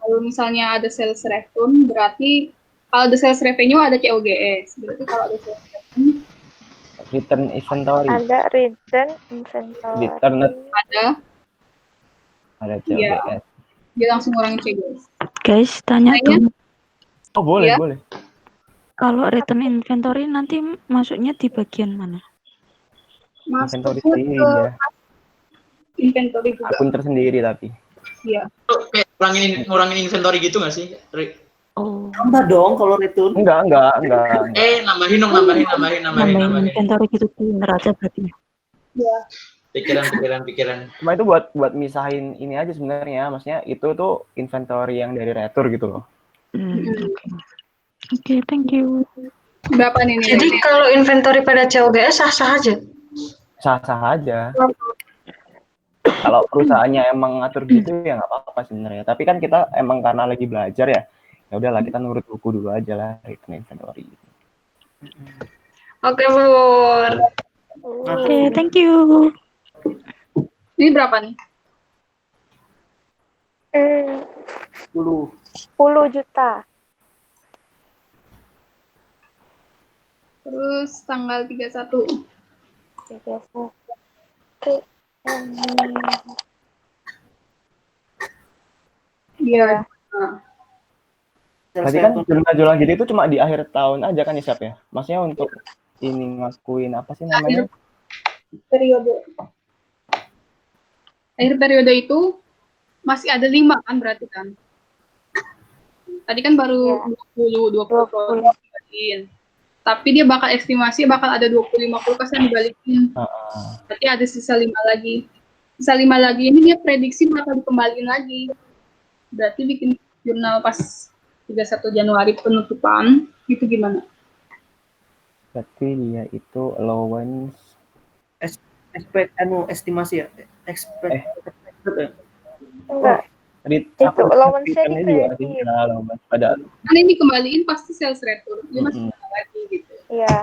Kalau misalnya ada sales return berarti kalau ada sales revenue ada COGS. Berarti kalau ada sales revenue Return inventory. Ada return inventory. Return ada ada Iya. COGS. dia langsung ngurangin COGS. Guys, tanya Tanya. dong. Oh, boleh, Ya. boleh. Kalau return inventory nanti masuknya di bagian mana? Inventory Masuknya sendiri ke ya. inventory juga. Akun tersendiri tapi. Iya. Tuh, kayak ngurangin inventory gitu nggak sih? Oh, Tambah dong kalau return. Enggak. Nambahin dong, nambahin. inventory gitu di neraca berarti. Iya. Pikiran. Cuma itu buat misahin ini aja sebenarnya. Maksudnya itu tuh inventory yang dari retur gitu loh. Oke, thank you. Berapa nih Jadi nilainya? kalau inventory pada COGS sah-sah aja. Sah-sah aja. Kalau perusahaannya emang ngatur gitu ya nggak apa-apa sebenarnya. Tapi kan kita emang karena lagi belajar ya udahlah kita nurut buku dulu aja lah return inventory. Oke, Bur. Oke, thank you. Ini berapa nih? 10. 10 juta. Terus tanggal 31. Iya. Nah, Berarti kan jurnal-jurnal gitu itu cuma di akhir tahun aja kan ya Siap ya? Maksudnya untuk ini ngakuin apa sih namanya? periode. Akhir periode itu masih ada 5 kan berarti kan? Tadi kan baru 20 produk dibalikin. Tapi dia bakal estimasi bakal ada 25 kulkas yang dibalikin. Berarti ada sisa 5 lagi. Sisa 5 lagi ini dia prediksi bakal dikembaliin lagi. Berarti bikin jurnal pas 31 Januari penutupan itu gimana? Berarti dia itu allowance estimasi ya. Enggak. Itu allowance-nya juga dikredit. sih allowance pada Kan ini dikembaliin pasti sales return. Dia masih ada lagi gitu. Iya.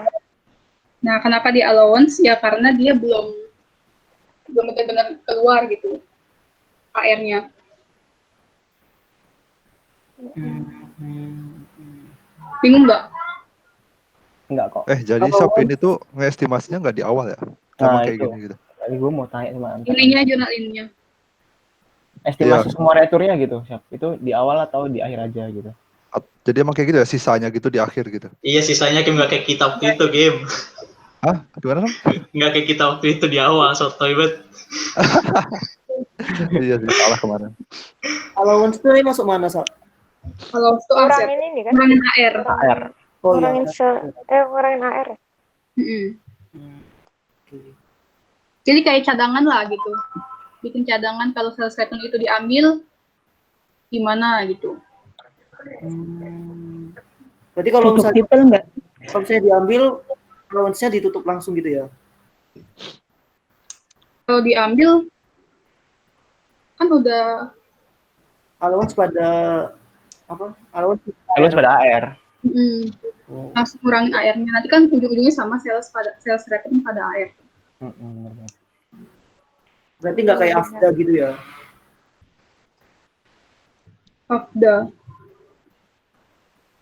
Nah, kenapa di allowance? Ya karena dia belum benar-benar keluar gitu PR-nya. Bingung nggak? enggak kok. Jadi Sob ini tuh ngestimasinya nggak di awal ya? Sama kayak itu. gini gitu. Tadi gue mau tanya sama Anta. Ininya jurnal ininya. Estimasi semua returnya gitu, Siap. Itu di awal atau di akhir aja gitu. Jadi emang kayak gitu ya, sisanya gitu di akhir gitu. Iya, sisanya nggak kayak kita waktu itu, game. Hah? Gimana, Nam? Nggak kayak kita waktu itu di awal, sotoy banget. Iya sih, salah kemarin. Allowance itu masuk mana, Sal? Kalau itu aset, Ngurangin ini kan? ngurangin AR. AR. Oh iya. Ngurangin AR. Mm-mm. Hmm, oke. Jadi kayak cadangan lah gitu. Bikin cadangan kalau sales return itu diambil, gimana gitu. Berarti kalau Cukup misalnya people nggak? diambil, allowance-nya ditutup langsung gitu ya? Kalau diambil, kan udah Allowance pada apa? Allowance Lulus pada AR. Oh. langsung ngurangin AR-nya. Nanti kan ujung-ujungnya sama sales return pada AR. Berarti nggak kayak AFDA gitu ya?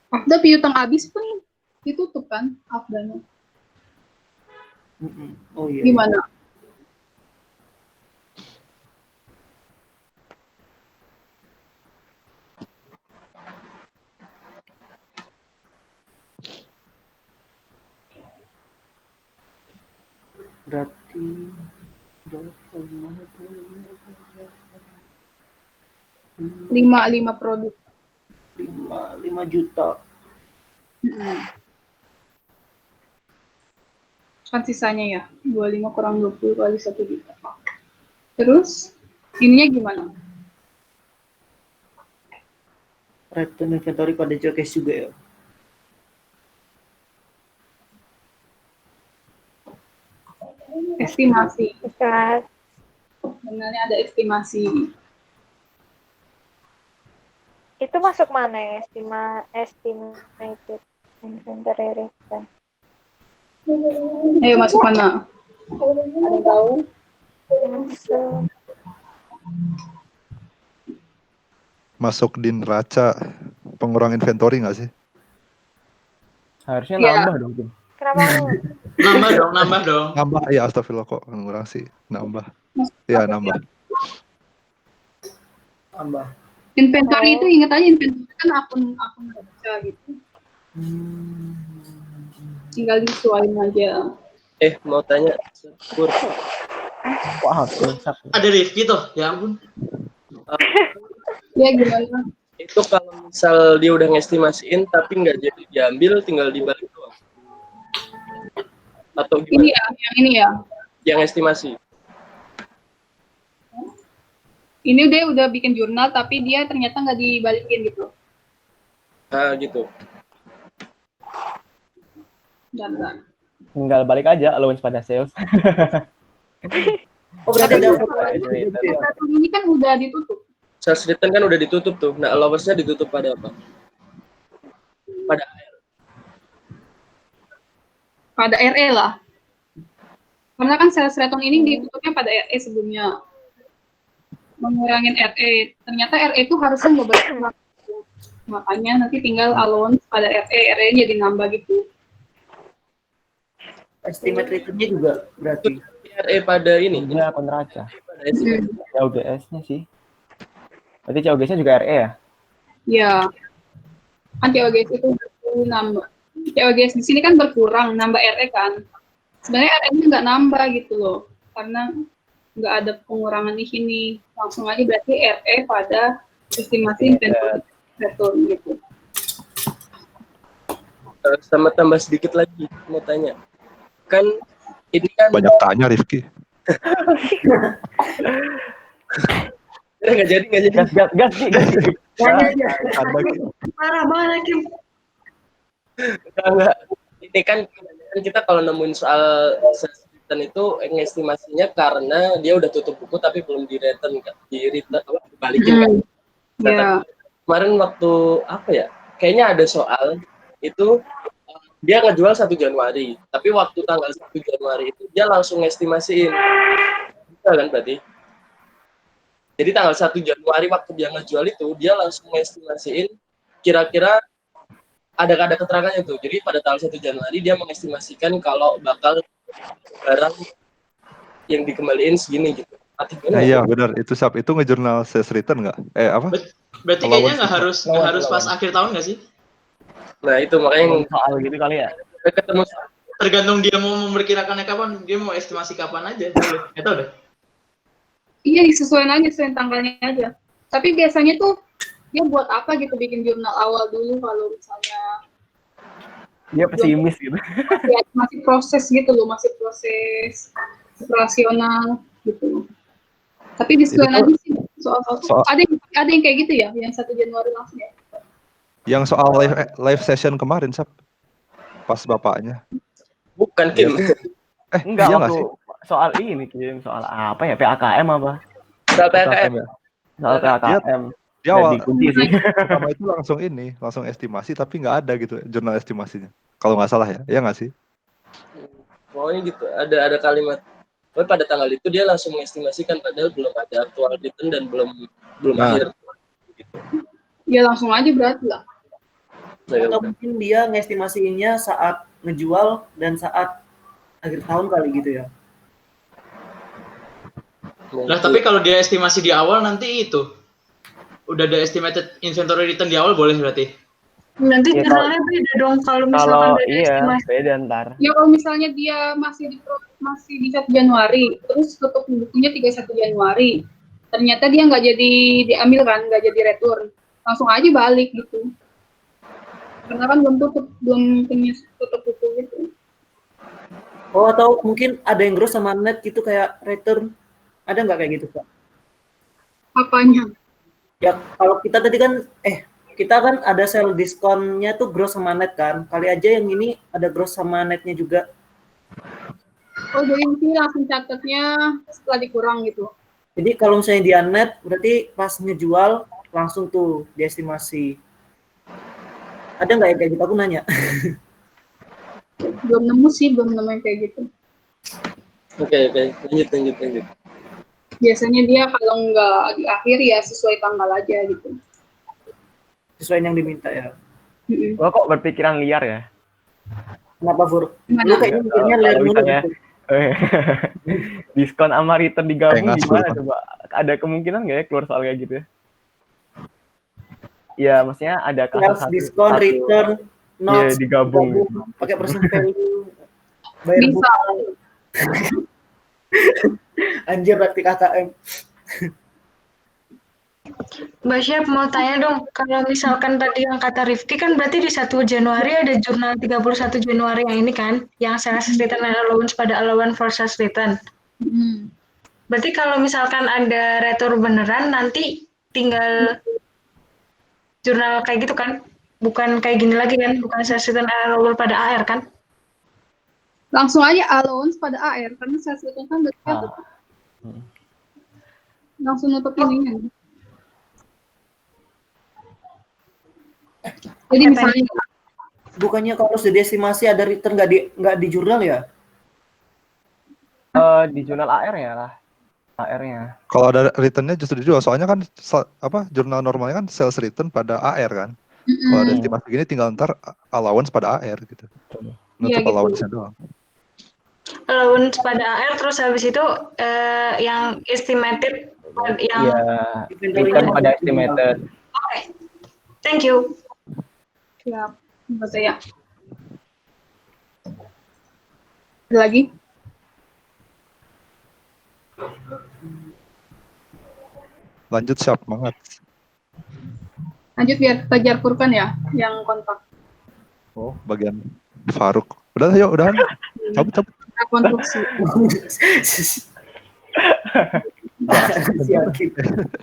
Afda piutang habis pun ditutup kan Afdanya. Oh iya. Gimana? Berarti 5 produk. 5 juta. Kan sisanya ya 25 kurang 20 kali 1 juta. Terus ininya gimana? Return inventory pada showcase juga ya? Estimasi. Bisa Sebenarnya ada estimasi. itu masuk mana ya? Estimated inventory return. Ayo masuk mana? Ada tahu? Masuk. Masuk di neraca pengurang inventory nggak sih? Harusnya Iya. nambah dong, Tim. Kenapa lu? Nambah dong. Nambah, ya astagfirullah kok pengurang sih. Nambah. Ya, nambah. Tambah. Inventory itu ingat aja inventory kan akun baca gitu. Tinggal disuain aja. Mau tanya, Pur. Wah, rusak. Ada Rifki tuh, ya ampun. Ya gimana? Itu kalau misal dia udah ngestimasiin tapi nggak jadi diambil, tinggal dibalik doang. Atau Ini gimana? ya, yang ini ya. Yang estimasi. Ini udah bikin jurnal tapi dia ternyata nggak dibalikin gitu. Nah, gitu. Dan Tinggal balik aja allowance pada sales. Oh berarti ada ini kan udah ditutup. Sales return kan udah ditutup tuh. Nah, allowance-nya ditutup pada apa? Pada RE lah. Karena kan sales return ini ditutupnya pada RE sebelumnya. Mengurangin RE. Ternyata RE itu harusnya nggak berkurang. Makanya nanti tinggal allowance pada RE jadi nambah gitu. estimate return-nya juga berarti. RE pada ini. Ini akun neraca. Pada estimasi. COGS-nya sih. Berarti COGS-nya juga RE ya? Ya. Kan COGS itu nambah. COGS di sini kan berkurang, nambah RE kan. Sebenarnya RE-nya nggak nambah gitu loh. Karena nggak ada pengurangan di sini. Langsung aja berarti RE pada estimasi inventory return gitu. Sama tambah sedikit lagi, mau tanya. Kan ini kan Banyak tanya Rifki. nggak jadi. Gas. Anda Parah banget, Kim. Enggak. Ini kan kebanyakan kita kalau nemuin soal sales return itu estimasinya karena dia udah tutup buku tapi belum di-return kan, dibalikin kan. Nah, Ya. kemarin waktu apa ya? Kayaknya ada soal itu dia ngejual 1 Januari, tapi waktu tanggal 1 Januari itu dia langsung estimasiin. Bisa kan berarti? Jadi tanggal 1 Januari waktu dia ngejual itu dia langsung estimasiin kira-kira ada keterangannya tuh. Jadi pada tanggal 1 Januari dia mengestimasikan kalau bakal barang yang dikembaliin segini gitu. Nah, iya benar, itu Sap, itu ngejurnal sales return nggak? Apa? Berarti kayaknya nggak harus pas akhir tahun nggak sih? Nah itu makanya Soal gitu kali ya? ketemu Tergantung dia mau memperkirakannya kapan, dia mau estimasi kapan aja. Nggak tahu deh. Iya, disesuaikan aja, sesuai tanggalnya aja. Tapi biasanya tuh dia buat apa gitu bikin jurnal awal dulu kalau misalnya Dia pesimis gitu. masih proses gitu loh, masih proses operasional gitu. Tapi disesuaikan aja sih soal ada yang kayak gitu ya, yang 1 Januari langsung ya. Yang soal live session kemarin, Sap. Pas bapaknya. Bukan Kim. Enggak, iya waktu nggak sih? soal ini Kim, soal apa ya? PAKM apa? Soal PKM. Ya. Soal PAKM. Di awal dikunci sih. pertama itu langsung estimasi, tapi nggak ada gitu jurnal estimasinya. Kalau nggak salah ya, iya nggak sih? Pokoknya gitu, ada kalimat. Pokoknya pada tanggal itu dia langsung mengestimasikan padahal belum ada aktual return dan belum Nah. akhir. Ya langsung aja berarti lah. Atau mungkin dia ngestimasinya saat ngejual dan saat akhir tahun kali gitu ya. Nah, tapi kalau dia estimasi di awal nanti itu udah ada estimated inventory return di awal boleh berarti? Nanti Ya, jurnalnya beda dong kalau misalkan dari estimasi. beda ntar. Ya kalau misalnya dia masih di 1 Januari, terus tutup bukunya 31 Januari, ternyata dia nggak jadi diambil kan, nggak jadi return, langsung aja balik gitu. Karena kan belum punya tutup buku gitu. Oh, atau mungkin ada yang gross sama net gitu kayak return. Ada nggak kayak gitu, Pak? Apanya? Ya, kalau kita tadi kan, kita kan ada sale diskonnya tuh gross sama net kan. Kali aja yang ini ada gross sama netnya juga. Oh, jadi mungkin langsung catatnya setelah dikurang gitu. Jadi kalau misalnya dia net, berarti pas ngejual langsung tuh diestimasi. Ada nggak yang kayak gitu? Aku nanya. Belum nemu yang kayak gitu. Oke, lanjut. Biasanya dia kalau nggak di akhir ya sesuai tanggal aja gitu. Sesuai yang diminta ya. Lo kok berpikiran liar ya? Kenapa, Fur? Gimana? Lu kayaknya mikirnya liar Kalau mulu misalnya, gitu. diskon sama return digabung Ngas gimana lu. coba? Ada kemungkinan nggak ya keluar soal kayak gitu ya? Ya, maksudnya ada Sales kasus diskon, return, notes, digabung. pakai persen value, bayar Bisa. buku. Anjir berarti KKM. Mbak Syaf mau tanya dong, kalau misalkan tadi yang kata Rifki kan berarti di 1 Januari ada jurnal 31 Januari yang ini kan, yang sales return and allowance pada allowance for sales return. Berarti kalau misalkan ada retur beneran nanti tinggal jurnal kayak gitu kan, bukan kayak gini lagi kan, bukan sales return and allowance pada AR kan? Langsung aja allowance pada AR karena sales return kan berarti langsung nutup ininya. Jadi misalnya Bukannya kalau sudah diestimasi ada return nggak di jurnal ya? Di jurnal AR ya lah. AR-nya. Kalau ada returnnya justru dijual, soalnya kan jurnal normalnya kan sales return pada AR kan. Kalau ada estimasi gini tinggal ntar allowance pada AR gitu. Nutup gitu. allowance-nya doang. Allowance pada AR terus habis itu yang estimated yang Return pada estimated. Oke. Thank you. Siap, buat saya. Ada lagi? Lanjut, Syap, banget. Lanjut biar kita jarpurkan ya, yang kontak. Oh, bagian Faruk. Udah, ayo, udahan. Cabut. Konstruksi.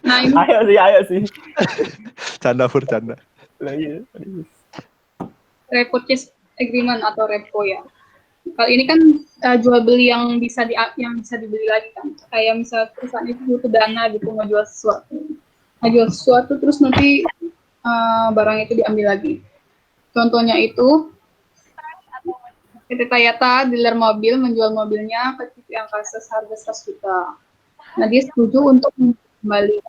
Nah, ini Ayo sih. Canda, Fur, canda. repurchase agreement atau repo ya. Kalau ini kan jual beli yang bisa dibeli lagi kan. Kayak misal perusahaan itu butuh dana gitu ngejual sesuatu terus nanti barang itu diambil lagi. Contohnya itu PT Toyota dealer mobil menjual mobilnya ke TV Angkasa seharga 100 juta. Nah, dia setuju untuk kembali.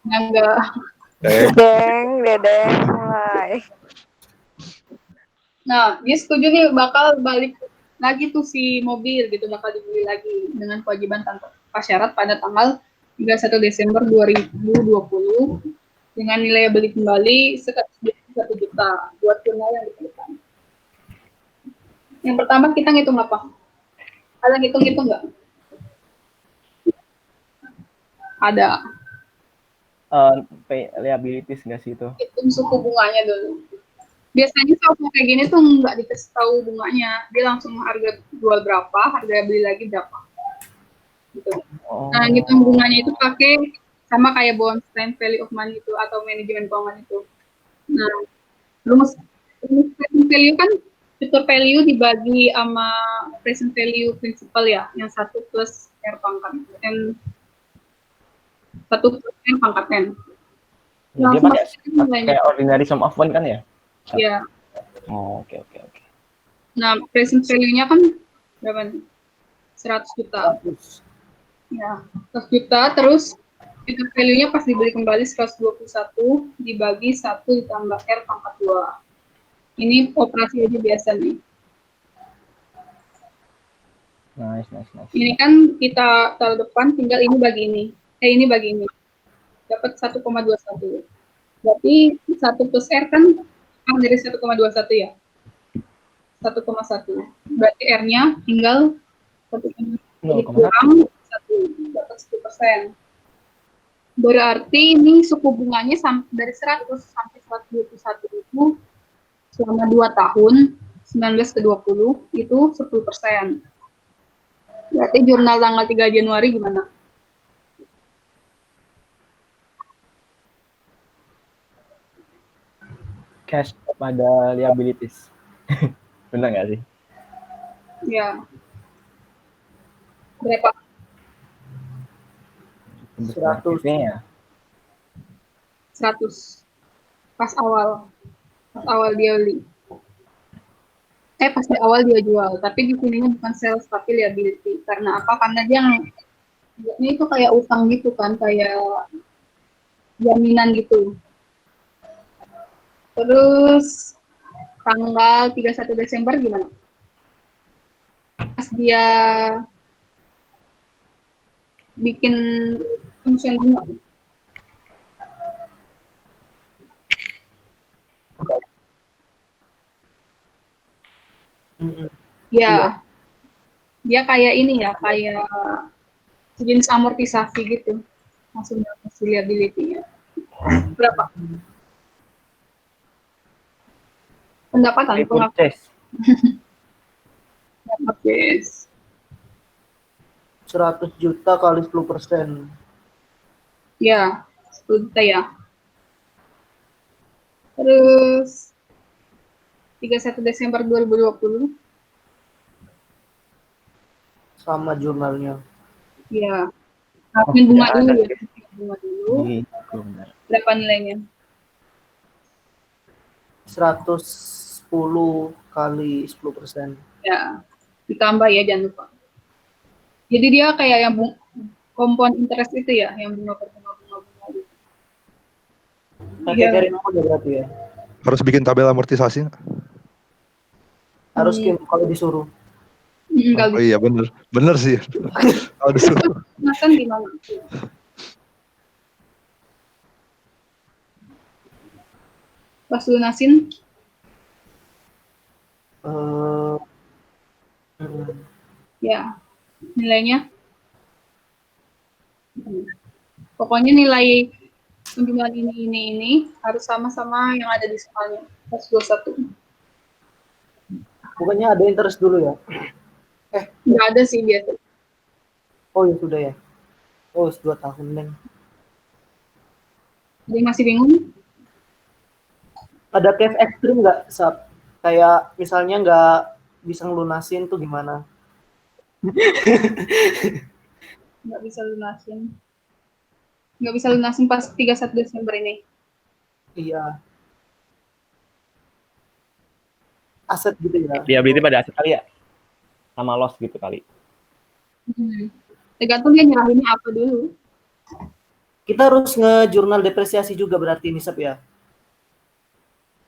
Enggak. Dedeng mulai. Nah, dia setuju nih bakal balik lagi tuh si mobil gitu, bakal dibeli lagi dengan kewajiban tanpa syarat pada tanggal 31 Desember 2020 dengan nilai beli kembali 1 juta buat jurnal yang dibelikan. Yang pertama kita ngitung apa? Ada ngitung-ngitung nggak? Ada. Liabilities nggak sih itu? Hitung suku bunganya dulu. Biasanya kalau kayak gini tuh nggak dikasih tahu bunganya, dia langsung harga jual berapa, harga beli lagi berapa. Gitu. Nah, ngitung bunganya itu pakai sama kayak bond time value of money itu atau manajemen keuangan itu. Nah, rumus present value kan future value dibagi sama present value principal ya, yang 1 plus R pangkat N, 1 plus N pangkat N. Ya, dia Langsung pakai nilainya. kayak ordinary sum of one kan ya? Ya. Oh, oke. Nah, present value-nya kan berapa nih? 100 juta. 100. Ya, 100 juta, terus future value-nya pas dibeli kembali 121 dibagi 1 ditambah R pangkat 2. Ini operasi aja biasa nih. Nice. Ini kan kita taruh depan, tinggal ini bagi ini. Ini bagi ini. Dapat 1,21. Berarti 1 plus R kan dari 1,21 ya? 1,1. Berarti R-nya tinggal 1,1 kurang 1, dapat 10%. Berarti ini suku bunganya dari 100 sampai 121 itu selama 2 tahun, 19 ke 20, itu 10%. Berarti jurnal tanggal 3 Januari gimana? Cash pada liabilities. Benar nggak sih? Ya. Berapa? 100. Ya. 100. Pas awal dia beli. Pas di awal dia jual, tapi di sininya bukan sales tapi liability. Karena apa? Karena dia ini itu kayak utang gitu kan, kayak jaminan gitu. Terus tanggal 31 Desember gimana? Pas dia bikin function bunga. Ya, dia kayak ini ya, kayak jenis amortisasi gitu. Langsung kasih liability-nya. Berapa? Pendapatan. Repurchase. Oke. 100 juta kali 10%. Ya, 10 juta ya. Terus 31 Desember 2020. Sama jurnalnya. Ya. Hamin bunga dulu ya. Bunga dulu. Berapa nilainya? 110 kali 10%. Ya. Ditambah ya, jangan lupa. Jadi dia kayak yang kompon interest itu ya, yang bunga per bunga gitu. Pakai carry mode berarti ya. Harus bikin tabel amortisasi. Harus Kim kalau disuruh. Oh iya bener sih. Kalau disuruh. Lunasan gimana? Pas lunasin? Ya, nilainya. Pokoknya nilai penjualan ini harus sama-sama yang ada di soalnya. Pas 21. Bukannya ada interest dulu ya? Nggak ada sih biasa. Oh ya sudah ya. Oh 2 tahun dan. Jadi masih bingung? Ada case ekstrim nggak, Sab? Kayak misalnya nggak bisa ngelunasin tuh gimana? Nggak bisa lunasin. Nggak bisa lunasin pas 31 Desember ini. Iya. Aset gitu ya? Liability pada aset kali ya? Sama loss gitu kali. Tergantung dia nyerahinnya apa dulu. Kita harus ngejurnal depresiasi juga berarti ini, Sab ya?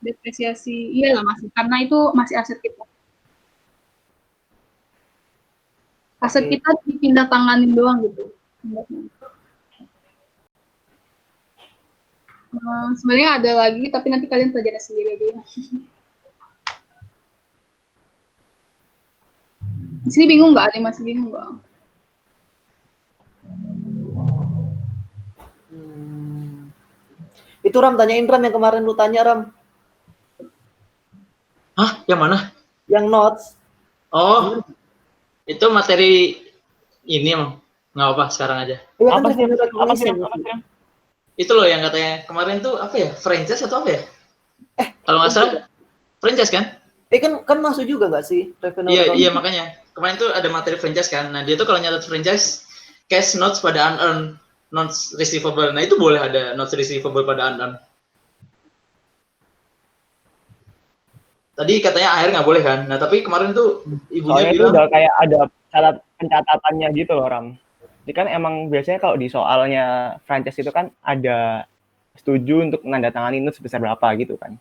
Depresiasi, iyalah masih. Karena itu masih aset kita. Aset kita dipindah tanganin doang gitu. Sebenarnya ada lagi, tapi nanti kalian pelajari sendiri aja ya. Di sini bingung nggak? Ada yang masih bingung nggak? Itu Ram, tanyain Ram yang kemarin lu tanya Ram. Hah? Yang mana? Yang notes. Oh, itu materi ini emang. Nggak apa, sekarang aja. Iya kan Apa sih? revenue Apa sih? recognition. Apa sih? Itu loh yang katanya kemarin tuh apa ya? Franchise atau apa ya? Kalau nggak salah, franchise kan? Kan masuk juga nggak sih revenue Iya, recognition? makanya. Kemarin tuh ada materi franchise kan. Nah, dia tuh kalau nyatet franchise, cash notes pada unearned, notes receivable. Nah, itu boleh ada notes receivable pada unearned. Tadi katanya akhir nggak boleh kan? Nah, tapi kemarin tuh ibunya Soalnya itu bilang, udah kayak ada syarat pencatatannya gitu loh, Ram. Jadi kan emang biasanya kalau di soalnya franchise itu kan ada setuju untuk menandatangani notes sebesar berapa gitu kan.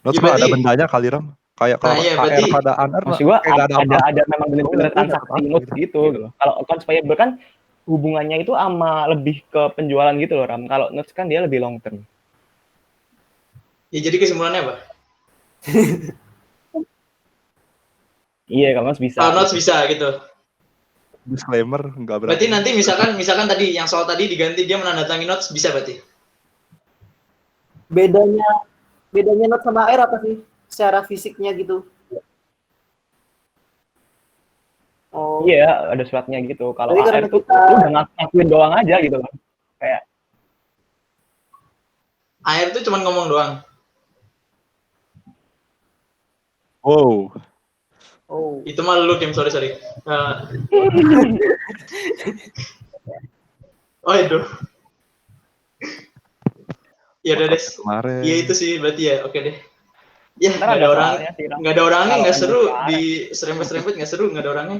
Notes Ya, mah ada berarti- bendanya kali Ram. Kayak kalau iya, AR berarti- pada unearned Maksud gua kayak nggak ada apa-apa. ada memang benar-benar Iya, transaksi apa-apa notes gitu. gitu loh. Kalau accounts payable kan hubungannya itu sama lebih ke penjualan gitu loh, Ram. Kalau notes kan dia lebih long term. ya jadi kesimpulannya apa? Iya, kalau notes bisa. Kalau notes bisa gitu. Disclaimer nggak berarti. Berarti nanti misalkan tadi yang soal tadi diganti dia menandatangani notes bisa berarti. Bedanya notes sama AR apa sih? Secara fisiknya gitu. Oh. Iya, ada suratnya gitu. Kalau Jadi AR karena tuh kita- lu udah ngakuin doang aja gitu loh. Kayak Air tuh cuma ngomong doang. Wow. Oh. Itu mah lu Kim, sorry. Oh itu. Ya udah deh. Kemarin. Iya itu sih berarti ya. Oke deh. Ya ntar nggak ada orang, soalnya sih, Ram. nggak ada orangnya, Kalau nggak ada seru soal. di serempet nggak seru, nggak ada orangnya.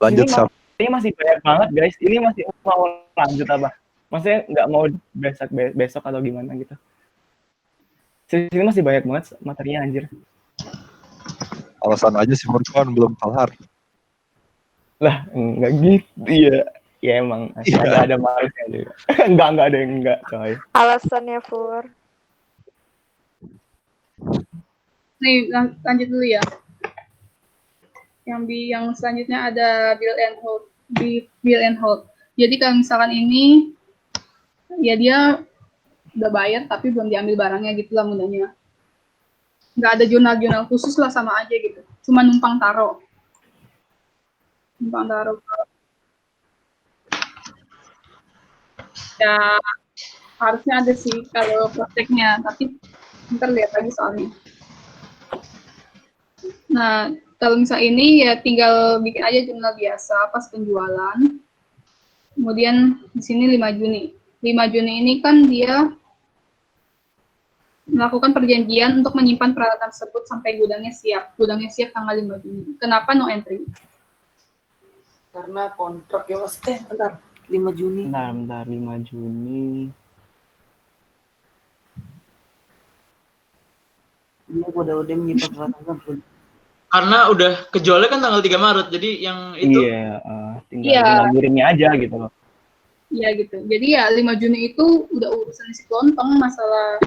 Lanjut Ini Sam. Ini masih banyak banget guys. Ini masih mau lanjut apa? Maksudnya nggak mau besok atau gimana gitu. Sini masih banyak banget materinya anjir. Alasan aja si Furqan belum kelar. Lah, enggak gitu. Iya. Ya emang Iya. ada malesnya juga. enggak ada yang enggak, coy. Alasannya Fur. Nih, lanjut dulu ya. Yang selanjutnya ada bill and hold. Jadi kalau misalkan ini ya dia udah bayar tapi belum diambil barangnya gitu lah mudahnya. Nggak ada jurnal khusus lah, sama aja gitu. Cuma numpang taruh. Ya harusnya ada sih kalau prakteknya, tapi ntar lihat lagi soalnya. Nah, kalau misal ini ya tinggal bikin aja jurnal biasa pas penjualan. Kemudian di sini 5 Juni. 5 Juni ini kan dia melakukan perjanjian untuk menyimpan peralatan tersebut sampai gudangnya siap. Gudangnya siap tanggal 5 Juni. Kenapa no entry? Karena kontrak ya Mas. Bentar. 5 Juni. Bentar 5 Juni. Dia udah menyimpan peralatan. Karena udah kejualnya kan tanggal 3 Maret, jadi yang itu Iya, tinggal ngirimnya aja gitu loh. Iya gitu. Jadi ya 5 Juni itu udah urusan si Kelontong masalah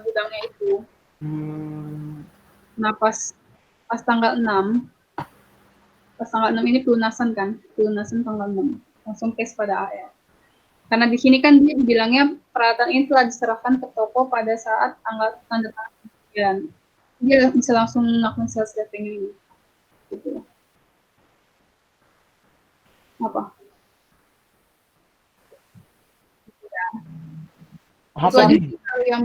gudangnya itu. Nah pas tanggal 6, ini pelunasan kan, pelunasan tanggal 6, langsung cash pada AR. Karena di sini kan dia bilangnya peralatan ini telah diserahkan ke toko pada saat tanggal tanda tangan pembelian. Dia bisa langsung melakukan sales revenue ini. Gitu. Apa? Apa Itu aja yang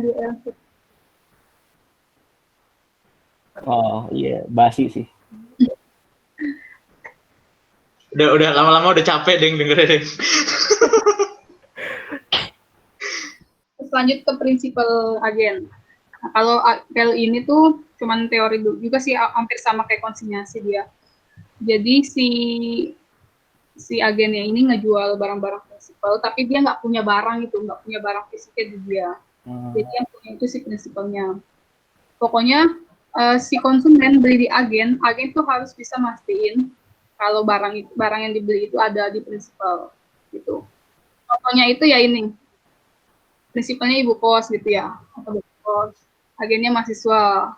Oh iya, basi sih. udah lama-lama udah capek dengerin deng. Terus lanjut ke prinsipal agen. Nah, kalau ini tuh cuman teori dulu juga sih, hampir sama kayak konsinyasi dia. Jadi si agennya ini ngejual barang-barang prinsipal, tapi dia nggak punya barang itu, nggak punya barang fisiknya di dia. Jadi yang punya itu si prinsipalnya. Pokoknya si konsumen beli di agen tuh harus bisa mastiin kalau barang yang dibeli itu ada di prinsipal gitu. Contohnya itu ya ini, prinsipalnya ibu kos gitu ya, atau ibu kos, agennya mahasiswa.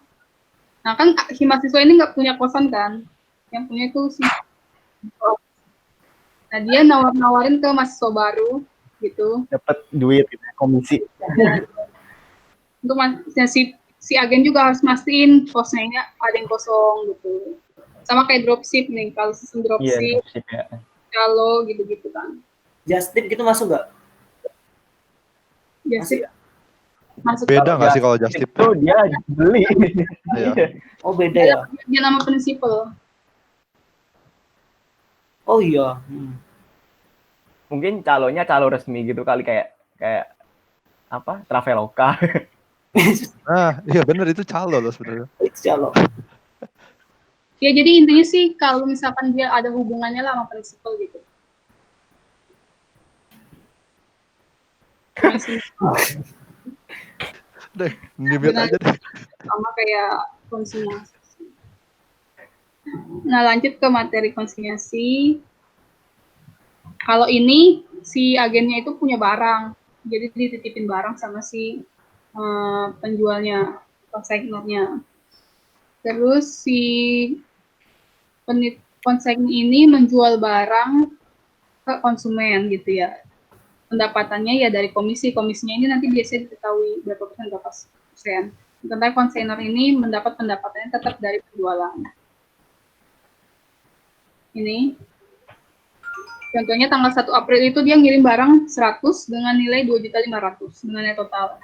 Nah kan si mahasiswa ini nggak punya kosan kan, yang punya itu si kos. Nah dia nawar-nawarin ke mahasiswa baru gitu. Dapat duit gitu, komisi. Untuk si agen juga harus mastiin posnya ini ada yang kosong gitu. Sama kayak dropship nih, kalau sistem Iya, dropship, dropship ya. kalau gitu-gitu kan. Just tip gitu masuk nggak? Jadi masuk Beda nggak sih Kalau kalau just tip? Itu dia beli. Iya. Oh beda ya? dia nama prinsipal. Oh iya. Mungkin calonnya calo resmi gitu kali, kayak apa? Traveloka. Nah, iya bener itu calo loh sebenarnya. Itu calo. Ya jadi intinya sih kalau misalkan dia ada hubungannya lah sama prinsipal gitu. Deh, ngibet aja deh. Sama kayak konsinyasi. Nah lanjut ke materi konsinyasi. Kalau ini si agennya itu punya barang, jadi dititipin barang sama si penjualnya, konsignornya. Terus si konsign ini menjual barang ke konsumen gitu ya. Pendapatannya ya dari komisinya ini nanti biasanya diketahui berapa persen. Tentang konsignor ini mendapat pendapatannya tetap dari penjualan. Ini contohnya tanggal 1 April itu dia ngirim barang 100 dengan nilai 2.500.000 dengan nilai total.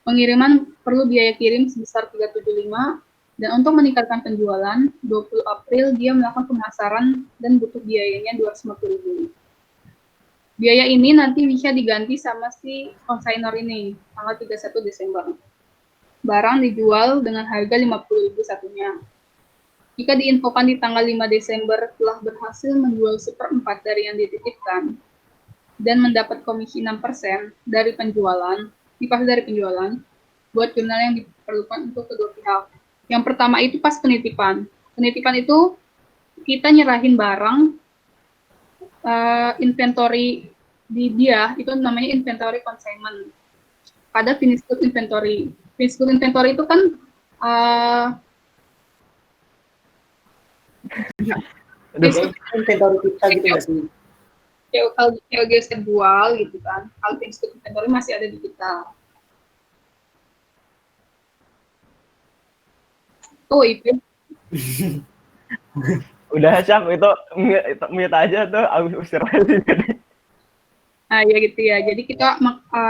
Pengiriman perlu biaya kirim sebesar 375, dan untuk meningkatkan penjualan 20 April dia melakukan pemasaran dan butuh biayanya 250.000. Biaya ini nanti bisa diganti sama si konsignor ini tanggal 31 Desember. Barang dijual dengan harga 50.000 satunya. Jika diinfokan di tanggal 5 Desember telah berhasil menjual 1/4 dari yang dititipkan dan mendapat komisi 6% dari penjualan, dipasang dari penjualan, buat jurnal yang diperlukan untuk kedua pihak. Yang pertama itu pas penitipan. Penitipan itu kita nyerahin barang, inventory di dia, itu namanya inventory consignment. Pada finished good inventory. Finished good inventory itu kan Inventory kita gitu nggak sih? kalau geser jual gitu kan, kalau finished good inventory masih ada di kita. Oh itu. Udah Syaf, itu mute aja tuh, usir aja. Nah ya gitu ya, jadi kita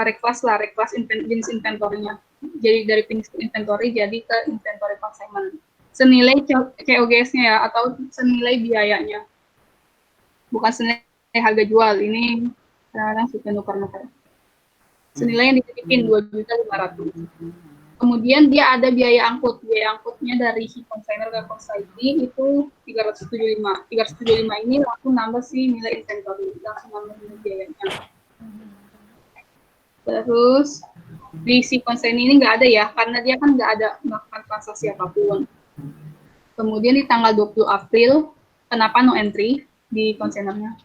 reclass jenis inventory-nya. Jadi dari finished inventory jadi ke inventory consignment. Senilai COGS-nya ya, atau senilai biayanya. Bukan senilai harga jual, ini kadang-kadang suka nuker-nuker. Senilai yang dititipin 2.500.000. Kemudian dia ada biaya angkut. Biaya angkutnya dari si konsignor ke consignee itu 375. 375 ini langsung nambah si nilai inventory, langsung nambah nilai biayanya. Terus di si consignee ini nggak ada ya, karena dia kan nggak ada melakukan transaksi apapun. Kemudian di tanggal 20 April, kenapa no entry di konsainernya?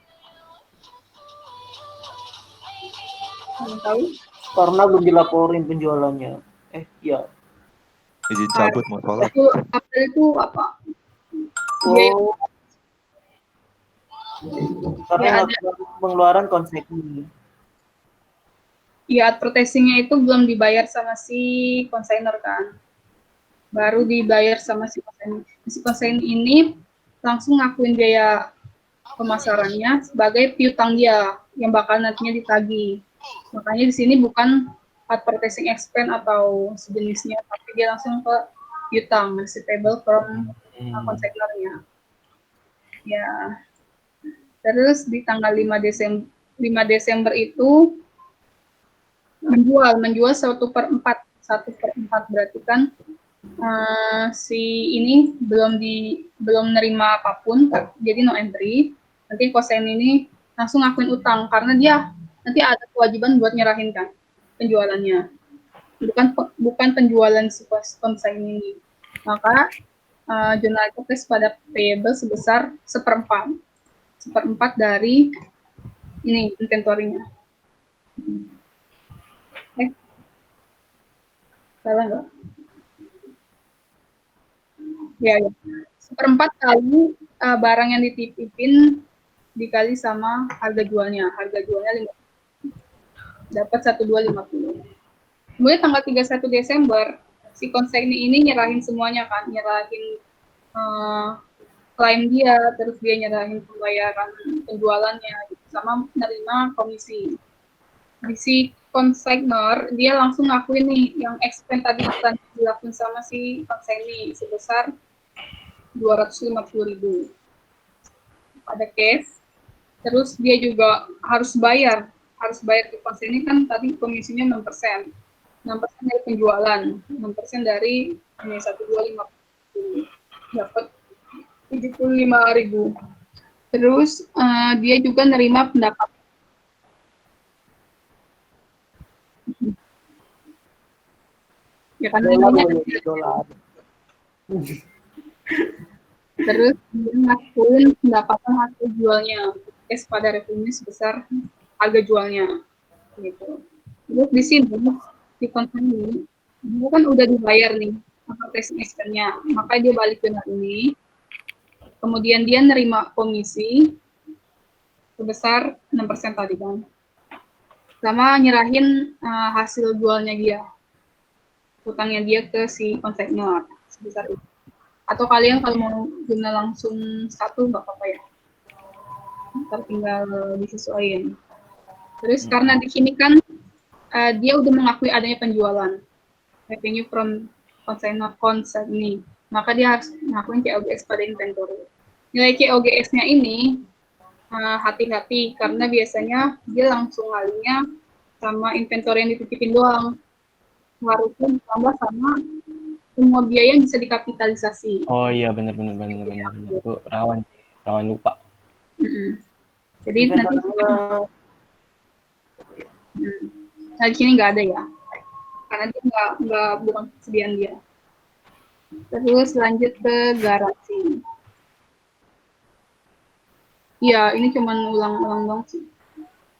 Kalian tahu? Karena belum dilaporin penjualannya. Iya. Izin cabut mau sholat. April itu apa? Oh. Karena pengeluaran konsigni. Iya, advertising-nya itu belum dibayar sama si konsignor kan. Baru dibayar sama si konsignor. Si konsignor ini langsung ngakuin biaya pemasarannya sebagai piutang dia yang bakal nantinya ditagih. Makanya di sini bukan advertising expense atau sejenisnya, tapi dia langsung ke piutang, receivable from konsignornya. Ya. Terus di tanggal 5 Desember itu menjual 1/4 berarti kan si ini belum nerima apapun, jadi no entry. Nanti konsen ini langsung ngakuin utang karena dia nanti ada kewajiban buat nyerahin kan penjualannya, bukan penjualan si konsen ini. Maka jurnal itu tes pada payable sebesar 1/4 dari ini inventory-nya. Salah nggak? Ya. 1/4 kali barang yang dititipin dikali sama harga jualnya. Harga jualnya 5. dapat 1250. Kemudian tanggal 31 Desember si konsignee ini nyerahin semuanya kan, nyerahin klaim dia, terus dia nyerahin pembayaran penjualannya gitu, sama menerima komisi. Di si konsignor dia langsung ngakuin nih yang expense tadi dilakuin sama si konsignee sebesar 250.000 pada cash. Terus dia juga harus bayar ke konsignee kan tadi komisinya 6%. 6% dari penjualan, 6% dari 1250 dapat 75.000. Terus dia juga nerima pendapat. Ya kan namanya dolar. terus dia ngakuin pendapatan hasil jualnya pada revenue sebesar harga jualnya gitu. Terus di sini di konsignee dia kan udah dibayar nih testing expense-nya, maka dia balik ke ini. Kemudian dia nerima komisi sebesar 6% tadi kan. Sama nyerahin hasil jualnya dia. Utangnya dia ke si konsignor sebesar itu. Atau kalian kalau mau guna langsung satu nggak apa-apa ya. Ntar tinggal disesuaikan. Terus karena di sini kan dia udah mengakui adanya penjualan revenue from consignee, maka dia harus ngakuin COGS pada inventory. Nilai COGS-nya ini hati-hati karena biasanya dia langsung ngalinya sama inventory yang dititipin doang. Harusnya ditambah sama semua biaya yang bisa dikapitalisasi. Oh iya benar. Itu rawan lupa. Jadi nanti di sini nggak ada ya, karena dia nggak bukan kesediaan dia. Terus lanjut ke garansi. Ya ini cuma ulang-ulang dong sih.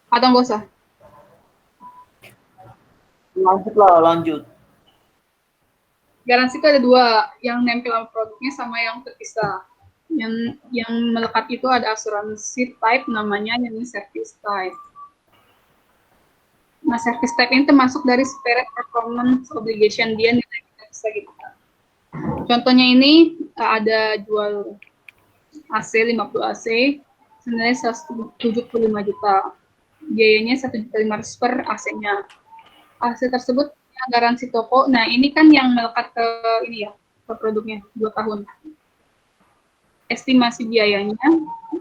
Atau nggak usah? Lanjut. Garansi itu ada dua, yang nempel sama produknya sama yang terpisah. Yang melekat itu ada asuransi type namanya, yang ini service type. Nah, service type ini termasuk dari spirit performance obligation, dia nilai terpisah gitu. Contohnya ini ada jual AC 50 AC senilai 175 juta. Biayanya 1.500.000 per AC-nya. AC tersebut garansi toko. Nah, ini kan yang melekat ke ini ya, ke produknya 2 tahun. Estimasi biayanya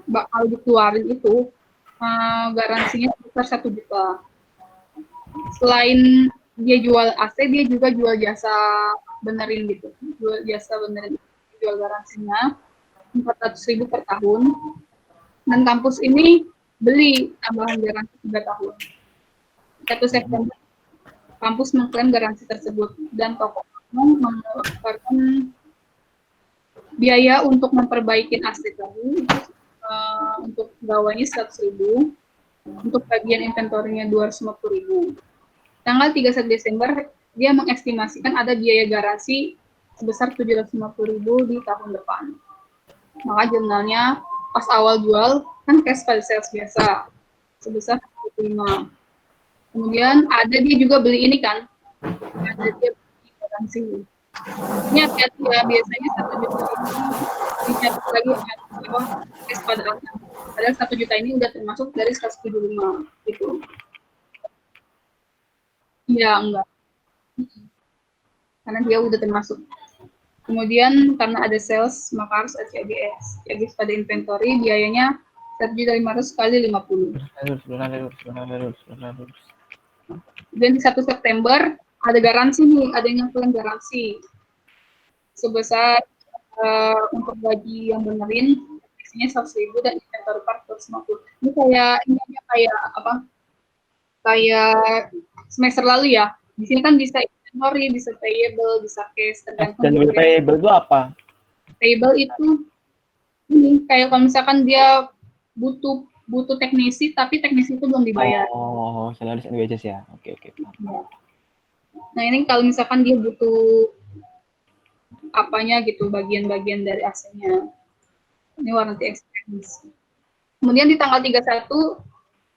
bakal dikeluarin itu garansinya sekitar 1 juta. Selain dia jual AC, dia juga jual jasa benerin gitu. Jual garansinya 400.000 per tahun. Dan kampus ini beli tambahan garansi 3 tahun. 1 September kampus mengklaim garansi tersebut dan toko mengeluarkan biaya untuk memperbaiki AC tadi untuk pegawainya 100.000, untuk bagian inventorinya 250.000. Tanggal 31 Desember dia mengestimasikan ada biaya garansi sebesar 750.000 di tahun depan. Maka jurnalnya pas awal jual kan cash pada sales biasa sebesar 45. Kemudian ada dia juga beli ini kan, ada dia beli garansi. Ini hati-hati ya, biasanya 1 juta ini dicatat lagi cash pada atas. Padahal 1 juta ini udah termasuk dari 175 gitu. Iya, enggak. Karena dia udah termasuk. Kemudian karena ada sales, maka harus ada COGS. COGS pada inventory biayanya 1.500 kali 50. Dan di 1 September ada garansi nih, ada yang nyampein garansi sebesar untuk gaji yang benerin isinya 100.000 dan inventory part 250. Ini kayak apa? Kayak semester lalu ya. Di sini kan bisa inventory, bisa payable, bisa cash, tergantung. Dan payable itu apa? Payable itu ini kayak kalau misalkan dia butuh teknisi, tapi teknisi itu belum dibayar. Oh, salaries and wages ya. Oke. Nah ini kalau misalkan dia butuh apanya gitu, bagian-bagian dari AC-nya. Ini warranty expense. Kemudian di tanggal 31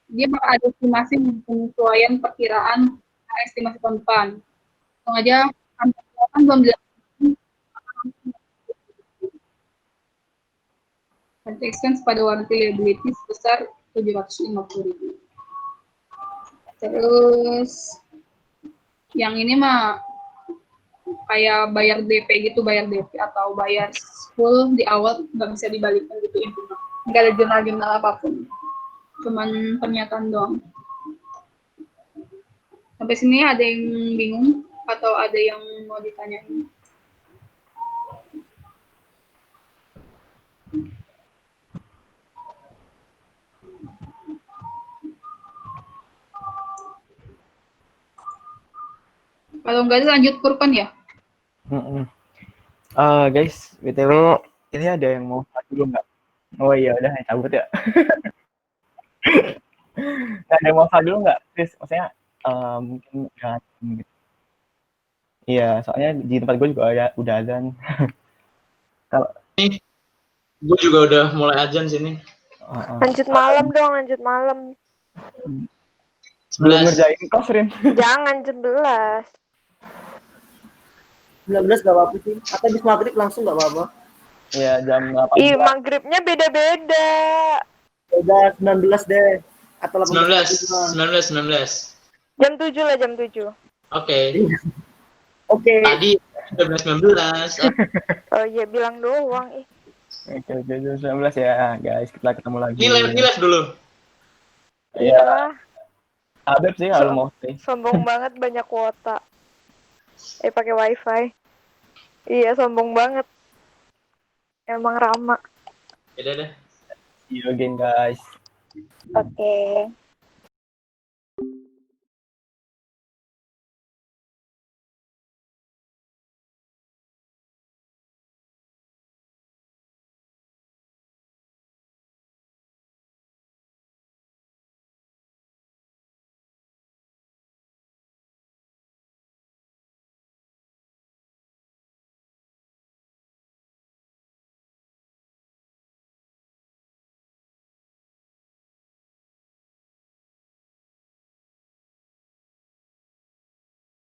dia bakal ada estimasi penyesuaian perkiraan estimasi tahun depan. Langsung aja, kan belum dilakukan expense pada warranty liability sebesar 750.000. Terus yang ini mah kayak bayar DP gitu, bayar DP atau bayar full di awal nggak bisa dibalikan gitu intinya. Nggak ada jurnal-jurnal apapun, cuman pernyataan doang. Sampai sini ada yang bingung atau ada yang mau ditanyain? Kalau nggak lanjut kurban ya? Guys, BTW ini ada yang mau start dulu nggak? Oh iya, udah cabut ya. Nggak ada yang mau start dulu nggak? Chris, maksudnya mungkin jangan gitu. Iya, soalnya di tempat gue juga udah azan. Kalau Gue juga udah mulai azan sini. Lanjut malam dong, lanjut malam. belum 11. ngerjain kos, Rin. Jangan 11. 19 gak apa-apa sih. Atau habis maghrib langsung gak apa-apa. Iya, jam 8. Ih, maghribnya beda-beda. Udah 19 deh. Atau 19. Jam 7 lah, jam 7. Oke. Oke. Tadi 19. Oh iya, bilang doang. Oke, 19 ya, guys. Kita ketemu lagi. Ini live dulu. Iya. Abeb sih kalau mau sih. Sombong banget banyak kuota. Pakai wifi. Iya, sombong banget. Emang Rama. Yaudah deh. See you again, guys. Oke.